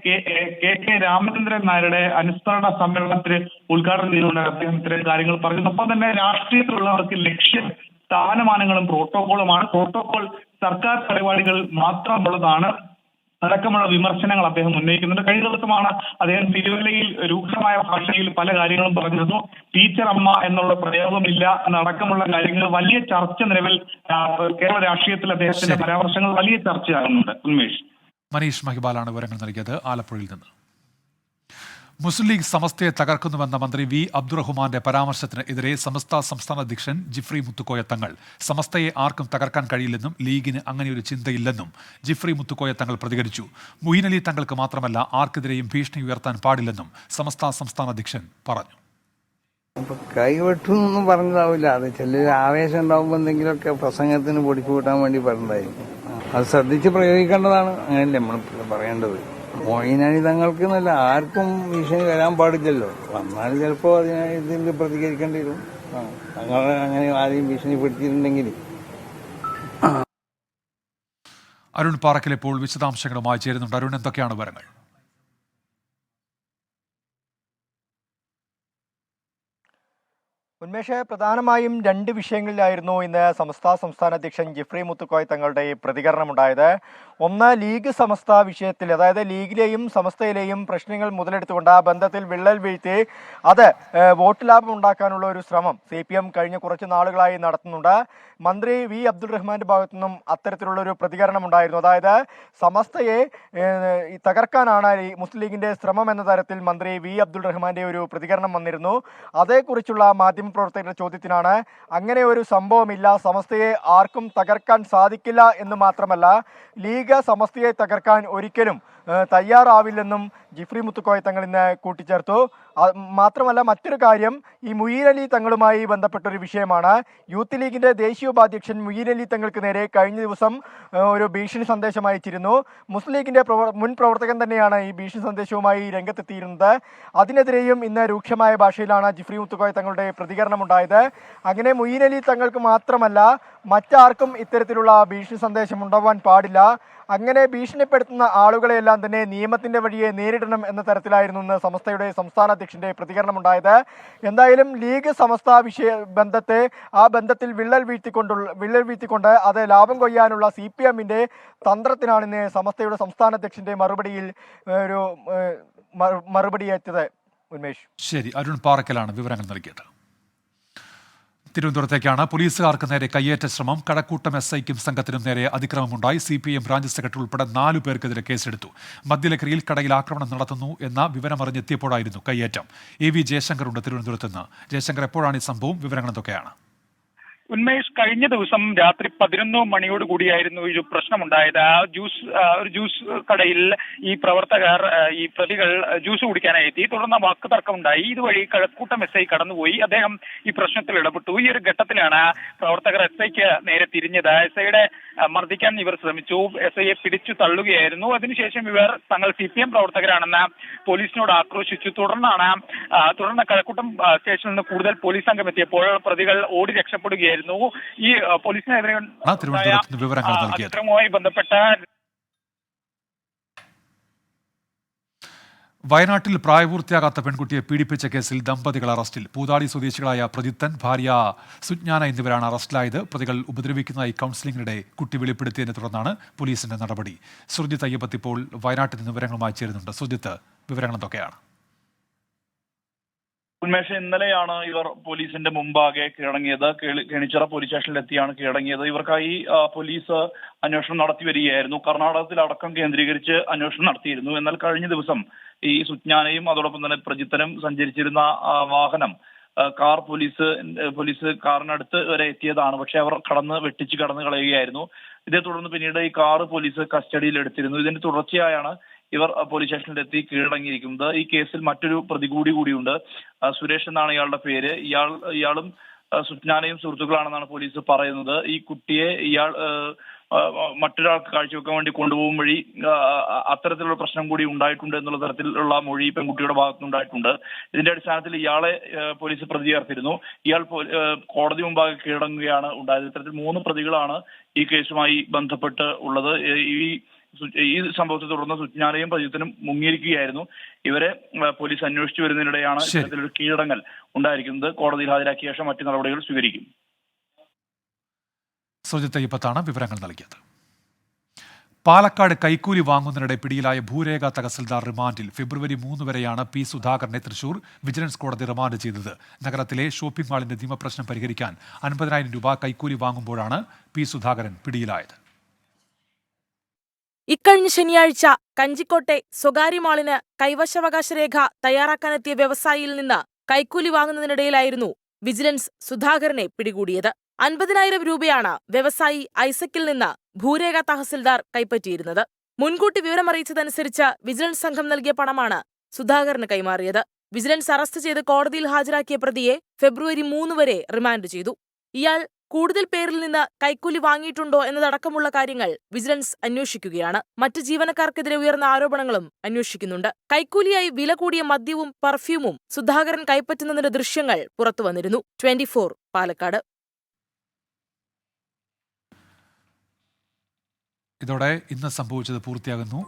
KK രാമചന്ദ്രൻ നായരുടെ അനുസ്മരണ സമ്മേളനത്തിന് ഉദ്ഘാടനം ചെയ്തുകൊണ്ട് അദ്ദേഹം ഇത്തരം കാര്യങ്ങൾ പറഞ്ഞു. ഒപ്പം തന്നെ രാഷ്ട്രീയത്തിലുള്ളവർക്ക് ലക്ഷ്യം സ്ഥാനമാനങ്ങളും പ്രോട്ടോക്കോളുമാണ്. പ്രോട്ടോകോൾ സർക്കാർ പരിപാടികൾ മാത്രമുള്ളതാണ് അടക്കമുള്ള വിമർശനങ്ങൾ അദ്ദേഹം ഉന്നയിക്കുന്നുണ്ട്. കഴിഞ്ഞ ദിവസമാണ് അദ്ദേഹം തിരുവല്ലയിൽ രൂക്ഷമായ ഭാഷയിൽ പല കാര്യങ്ങളും പറഞ്ഞിരുന്നു. ടീച്ചർ അമ്മ എന്നുള്ള പ്രയോഗമില്ല എന്നടക്കമുള്ള കാര്യങ്ങൾ വലിയ ചർച്ച നിലവിൽ കേരള രാഷ്ട്രീയത്തിൽ അദ്ദേഹത്തിന്റെ പരാമർശങ്ങൾ വലിയ ചർച്ചയാകുന്നുണ്ട്. ഉന്മേഷ്. മനീഷ് മഹിബാലാണ് വിവരങ്ങൾ നൽകിയത് ആലപ്പുഴയിൽ നിന്ന്. മുസ്ലിം ലീഗ് സമസ്തയെ തകർക്കുന്നുവെന്ന മന്ത്രി വി അബ്ദുറഹ്മാന്റെ പരാമർശത്തിന് എതിരെ സമസ്ത സംസ്ഥാന അധ്യക്ഷൻ ജിഫ്രി മുത്തുക്കോയ തങ്ങൾ സമസ്തയെ ആർക്കും തകർക്കാൻ കഴിയില്ലെന്നും ലീഗിന് അങ്ങനെയൊരു ചിന്തയില്ലെന്നും ജിഫ്രി മുത്തുക്കോയ തങ്ങൾ പ്രതികരിച്ചു. മുഈൻ അലി തങ്ങൾക്ക് മാത്രമല്ല ആർക്കെതിരെയും ഭീഷണി ഉയർത്താൻ പാടില്ലെന്നും സമസ്ത സംസ്ഥാന അധ്യക്ഷൻ പറഞ്ഞു. കൈവെട്ടൊന്നും പറഞ്ഞതാവില്ല, അത് ചില ആവേശം ഉണ്ടാവുമ്പോൾ എന്തെങ്കിലുമൊക്കെ പ്രസംഗത്തിന് പൊടിച്ചു കൂട്ടാൻ വേണ്ടി പറഞ്ഞതായിരിക്കും. അത് ശ്രദ്ധിച്ച് പ്രയോഗിക്കേണ്ടതാണ്. അങ്ങനെയല്ലേ നമ്മൾ പറയേണ്ടത്. മൊയ്ൻ അലി തങ്ങൾക്ക് എന്നല്ല, ആർക്കും ഭീഷണി വരാൻ പാടില്ലല്ലോ. വന്നാൽ ചിലപ്പോൾ ഇതിൽ പ്രതികരിക്കേണ്ടി വരും. തങ്ങൾ അങ്ങനെ ആരെയും ഭീഷണിപ്പെടുത്തിയിട്ടുണ്ടെങ്കിൽ. അരുൺ പാറക്കൽ ഇപ്പോൾ വിശദാംശങ്ങളുമായി ചേരുന്നുണ്ട്. അരുൺ, എന്തൊക്കെയാണ് വിവരങ്ങൾ? ഉന്മേഷ്, പ്രധാനമായും രണ്ട് വിഷയങ്ങളിലായിരുന്നു ഇന്ന് സംസ്ഥാന അധ്യക്ഷൻ ജിഫ്രി മുത്തുക്കോയ തങ്ങളുടെ പ്രതികരണമുണ്ടായത്. ഒന്ന്, ലീഗ് സമസ്ത വിഷയത്തിൽ, അതായത് ലീഗിലെയും സമസ്തയിലെയും പ്രശ്നങ്ങൾ മുതലെടുത്തുകൊണ്ട് ആ ബന്ധത്തിൽ വിള്ളൽ വീഴ്ത്തി അത് വോട്ട് ലാഭം ഉണ്ടാക്കാനുള്ള ഒരു ശ്രമം CPM കഴിഞ്ഞ കുറച്ച് നാളുകളായി നടത്തുന്നുണ്ട്. മന്ത്രി വി അബ്ദുൾ റഹ്മാന്റെ ഭാഗത്തു നിന്നും അത്തരത്തിലുള്ളൊരു പ്രതികരണം ഉണ്ടായിരുന്നു. അതായത് സമസ്തയെ തകർക്കാനാണ് മുസ്ലിം ലീഗിന്റെ ശ്രമം എന്ന തരത്തിൽ മന്ത്രി വി അബ്ദുൾ റഹ്മാന്റെ ഒരു പ്രതികരണം വന്നിരുന്നു. അതേക്കുറിച്ചുള്ള മാധ്യമപ്രവർത്തകരുടെ ചോദ്യത്തിനാണ് അങ്ങനെ ഒരു സംഭവമില്ല, സമസ്തയെ ആർക്കും തകർക്കാൻ സാധിക്കില്ല എന്ന് മാത്രമല്ല ലീഗ് സമസ്തയെ തകർക്കാൻ ഒരിക്കലും തയ്യാറാവില്ലെന്നും ജിഫ്രി മുത്തുക്കോയ തങ്ങൾ ഇന്ന് കൂട്ടിച്ചേർത്തു. മാത്രമല്ല മറ്റൊരു കാര്യം, ഈ മുഈൻ അലി തങ്ങളുമായി ബന്ധപ്പെട്ടൊരു വിഷയമാണ്. യൂത്ത് ലീഗിന്റെ ദേശീയ ഉപാധ്യക്ഷൻ മുഈൻ അലി തങ്ങൾക്ക് നേരെ കഴിഞ്ഞ ദിവസം ഒരു ഭീഷണി സന്ദേശം അയച്ചിരുന്നു. മുസ്ലിം ലീഗിന്റെ മുൻ പ്രവർത്തകൻ തന്നെയാണ് ഈ ഭീഷണി സന്ദേശവുമായി രംഗത്തെത്തിയിരുന്നത്. അതിനെതിരെയും ഇന്ന് രൂക്ഷമായ ഭാഷയിലാണ് ജിഫ്രി മുത്തുക്കോയ തങ്ങളുടെ പ്രതികരണമുണ്ടായത്. അങ്ങനെ മുഈൻ അലി തങ്ങൾക്ക് മാത്രമല്ല മറ്റാർക്കും ഇത്തരത്തിലുള്ള ഭീഷണി സന്ദേശം ഉണ്ടാവാൻ പാടില്ല. അങ്ങനെ ഭീഷണിപ്പെടുത്തുന്ന ആളുകളെയെല്ലാം തന്നെ നിയമത്തിന്റെ വഴിയെ നേരിടണം എന്ന തരത്തിലായിരുന്നു ഇന്ന് സമസ്തയുടെ സംസ്ഥാന അധ്യക്ഷന്റെ പ്രതികരണമുണ്ടായത്. എന്തായാലും ലീഗ് സമസ്ത ആ ബന്ധത്തിൽ വിള്ളൽ വീഴ്ത്തിക്കൊണ്ട് അത് ലാഭം കൊയ്യാനുള്ള CPMന്റെ തന്ത്രത്തിനാണ് ഇന്ന് സമസ്തയുടെ സംസ്ഥാന അധ്യക്ഷന്റെ മറുപടിയേറ്റത്. ഉന്മേഷ്, ശരി. അരുൺ പാറക്കലാണ് വിവരങ്ങൾ നൽകിയത്. തിരുവനന്തപുരത്തേക്കാണ്. പോലീസുകാർക്ക് നേരെ കയ്യേറ്റ ശ്രമം. കഴക്കൂട്ടം SIക്കും സംഘത്തിനും നേരെ അതിക്രമമുണ്ടായി. CPM ബ്രാഞ്ച് സെക്രട്ടറി ഉൾപ്പെടെ 4 പേർക്കെതിരെ കേസെടുത്തു. മദ്യലഹരിയിൽ കടയിൽ ആക്രമണം നടത്തുന്നു എന്ന വിവരമറിഞ്ഞെത്തിയപ്പോഴായിരുന്നു കയ്യേറ്റം. AV ജയശങ്കർ ഉണ്ട് തിരുവനന്തപുരത്ത് നിന്ന്. ജയശങ്കർ, എപ്പോഴാണ് ഈ സംഭവം? വിവരങ്ങൾ എന്തൊക്കെയാണ്? ഉന്മേഷ്, കഴിഞ്ഞ ദിവസം രാത്രി 11 മണിയോട് കൂടിയായിരുന്നു ഈ പ്രശ്നമുണ്ടായത്. ഒരു ജ്യൂസ് കടയിൽ ഈ പ്രവർത്തകർ, ഈ പ്രതികൾ ജ്യൂസ് കുടിക്കാനായി എത്തി. തുടർന്ന് വാക്ക് തർക്കമുണ്ടായി. ഇതുവഴി കഴക്കൂട്ടം SI കടന്നുപോയി. അദ്ദേഹം ഈ പ്രശ്നത്തിൽ ഇടപെട്ടു. ഈ ഒരു ഘട്ടത്തിലാണ് പ്രവർത്തകർ SIക്ക് നേരെ തിരിഞ്ഞത്. SIയുടെ മർദ്ദിക്കാൻ ഇവർ ശ്രമിച്ചു. SIയെ പിടിച്ചു തള്ളുകയായിരുന്നു. അതിനുശേഷം ഇവർ തങ്ങൾ CPM പ്രവർത്തകരാണെന്ന് പോലീസിനോട് ആക്രോശിച്ചു. തുടർന്ന് കഴക്കൂട്ടം സ്റ്റേഷനിൽ നിന്ന് കൂടുതൽ പോലീസ് സംഘം എത്തിയപ്പോൾ പ്രതികൾ ഓടി രക്ഷപ്പെടുകയായിരുന്നു. ഈ പോലീസിനെതിരെ അക്രമവുമായി ബന്ധപ്പെട്ട വയനാട്ടിൽ പ്രായപൂർത്തിയാകാത്ത പെൺകുട്ടിയെ പീഡിപ്പിച്ച കേസിൽ ദമ്പതികൾ അറസ്റ്റിൽ. പൂതാടി സ്വദേശികളായ പ്രജിത്തൻ, ഭാര്യ സുജ്ഞാന എന്നിവരാണ് അറസ്റ്റിലായത്. പ്രതികൾ ഉപദ്രവിക്കുന്നതായി കൗൺസിലിംഗിനിടെ കുട്ടി വെളിപ്പെടുത്തിയതിനെ തുടർന്നാണ് പോലീസിന്റെ നടപടി. സുർജിത്ത് അയ്യപ്പത്ത് ഇപ്പോൾ വയനാട്ടിൽ നിന്ന് വിവരങ്ങളുമായി ചേരുന്നുണ്ട്. സുർജിത്ത്, വിവരങ്ങൾ എന്തൊക്കെയാണ്? ഉന്മേഷ്, ഇന്നലെയാണ് ഇവർ പോലീസിന്റെ മുമ്പാകെ കീഴടങ്ങിയത്. കേണിച്ചിറ പോലീസ് സ്റ്റേഷനിലെത്തിയാണ് കീഴടങ്ങിയത്. ഇവർക്കായി പോലീസ് അന്വേഷണം നടത്തി വരികയായിരുന്നു. കർണാടകത്തിലടക്കം കേന്ദ്രീകരിച്ച് അന്വേഷണം നടത്തിയിരുന്നു. എന്നാൽ കഴിഞ്ഞ ദിവസം ഈ സുജ്ഞാനയും അതോടൊപ്പം തന്നെ പ്രജിത്തനും സഞ്ചരിച്ചിരുന്ന വാഹനം കാർ പോലീസ് കാറിനടുത്ത് വരെ എത്തിയതാണ്. പക്ഷെ അവർ വെട്ടിച്ച് കടന്നു കളയുകയായിരുന്നു. ഇതേ തുടർന്ന് പിന്നീട് ഈ കാർ പോലീസ് കസ്റ്റഡിയിൽ എടുത്തിരുന്നു. ഇതിന്റെ തുടർച്ചയായാണ് ഇവർ പോലീസ് സ്റ്റേഷനിലെത്തി കീഴടങ്ങിയിരിക്കുന്നത്. ഈ കേസിൽ മറ്റൊരു പ്രതി കൂടിയുണ്ട്. സുരേഷ് എന്നാണ് ഇയാളുടെ പേര്. ഇയാളും സുജ്ഞാനയും സുഹൃത്തുക്കളാണെന്നാണ് പോലീസ് പറയുന്നത്. ഈ കുട്ടിയെ ഇയാൾ മറ്റൊരാൾക്ക് കാഴ്ചവെക്കാൻ വേണ്ടി കൊണ്ടുപോകും വഴി അത്തരത്തിലുള്ള പ്രശ്നം കൂടി ഉണ്ടായിട്ടുണ്ട് എന്നുള്ള തരത്തിലുള്ള മൊഴി പെൺകുട്ടിയുടെ ഭാഗത്തുനിന്നുണ്ടായിട്ടുണ്ട്. ഇതിന്റെ അടിസ്ഥാനത്തിൽ ഇയാളെ പോലീസ് പ്രതി ചേർത്തിരുന്നു. ഇയാൾ കോടതി മുമ്പാകെ കീഴടങ്ങുകയാണ് ഉണ്ടായത്. ഇത്തരത്തിൽ 3 പ്രതികളാണ് ഈ കേസുമായി ബന്ധപ്പെട്ട് ഉള്ളത്. ഈ സംഭവത്തെ തുടർന്ന് സുജ്ഞാനയും പ്രജിത്തനും മുങ്ങിയിരിക്കുകയായിരുന്നു. ഇവരെ പോലീസ് അന്വേഷിച്ചു വരുന്നതിനിടെയാണ് ഇത്തരത്തിലൊരു കീഴടങ്ങൽ ഉണ്ടായിരിക്കുന്നത്. കോടതിയിൽ ഹാജരാക്കിയ ശേഷം മറ്റു നടപടികൾ സ്വീകരിക്കും. സുജിത്ത് അയ്യപ്പത്താണ് വിവരങ്ങൾ നൽകിയത്. പാലക്കാട് കൈക്കൂലി വാങ്ങുന്നതിനിടെ പിടിയിലായ ഭൂരേഖ തഹസിൽദാർ റിമാൻഡിൽ. ഫെബ്രുവരി 3 വരെയാണ് P. സുധാകരനെ തൃശൂർ വിജിലൻസ് കോടതി റിമാൻഡ് ചെയ്തത്. നഗരത്തിലെ ഷോപ്പിംഗ് മാളിന്റെ നിയമപ്രശ്നം പരിഹരിക്കാൻ 50,000 രൂപ കൈക്കൂലി വാങ്ങുമ്പോഴാണ് P. സുധാകരൻ പിടിയിലായത്. ഇക്കഴിഞ്ഞ ശനിയാഴ്ച കഞ്ചിക്കോട്ടെ സ്വകാര്യ മാളിന് കൈവശാവകാശ രേഖ തയ്യാറാക്കാനെത്തിയ വ്യവസായിയിൽ നിന്ന് കൈക്കൂലി വാങ്ങുന്നതിനിടയിലായിരുന്നു വിജിലൻസ് സുധാകരനെ പിടികൂടിയത്. 50,000 രൂപയാണ് വ്യവസായി ഐസക്കിൽ നിന്ന് ഭൂരേഖ തഹസിൽദാർ കൈപ്പറ്റിയിരുന്നത്. മുൻകൂട്ടി വിവരമറിയിച്ചതനുസരിച്ച് വിജിലൻസ് സംഘം നൽകിയ പണമാണ് സുധാകരന് കൈമാറിയത്. വിജിലൻസ് അറസ്റ്റ് ചെയ്ത് കോടതിയിൽ ഹാജരാക്കിയ പ്രതിയെ ഫെബ്രുവരി 3 വരെ റിമാൻഡ് ചെയ്തു. ഇയാൾ കൂടുതൽ പേരിൽ നിന്ന് കൈക്കൂലി വാങ്ങിയിട്ടുണ്ടോ എന്നതടക്കമുള്ള കാര്യങ്ങൾ വിജിലൻസ് അന്വേഷിക്കുകയാണ്. മറ്റ് ജീവനക്കാർക്കെതിരെ ഉയർന്ന ആരോപണങ്ങളും അന്വേഷിക്കുന്നുണ്ട്. കൈക്കൂലിയായി വില കൂടിയ മദ്യവും പെർഫ്യൂമും സുധാകരൻ കൈപ്പറ്റുന്നതിന്റെ ദൃശ്യങ്ങൾ പുറത്തുവന്നിരുന്നു. 24 പാലക്കാട്. ഇതോടെ ഇന്ന് സംഭവിച്ചത് പൂർത്തിയാകുന്നു.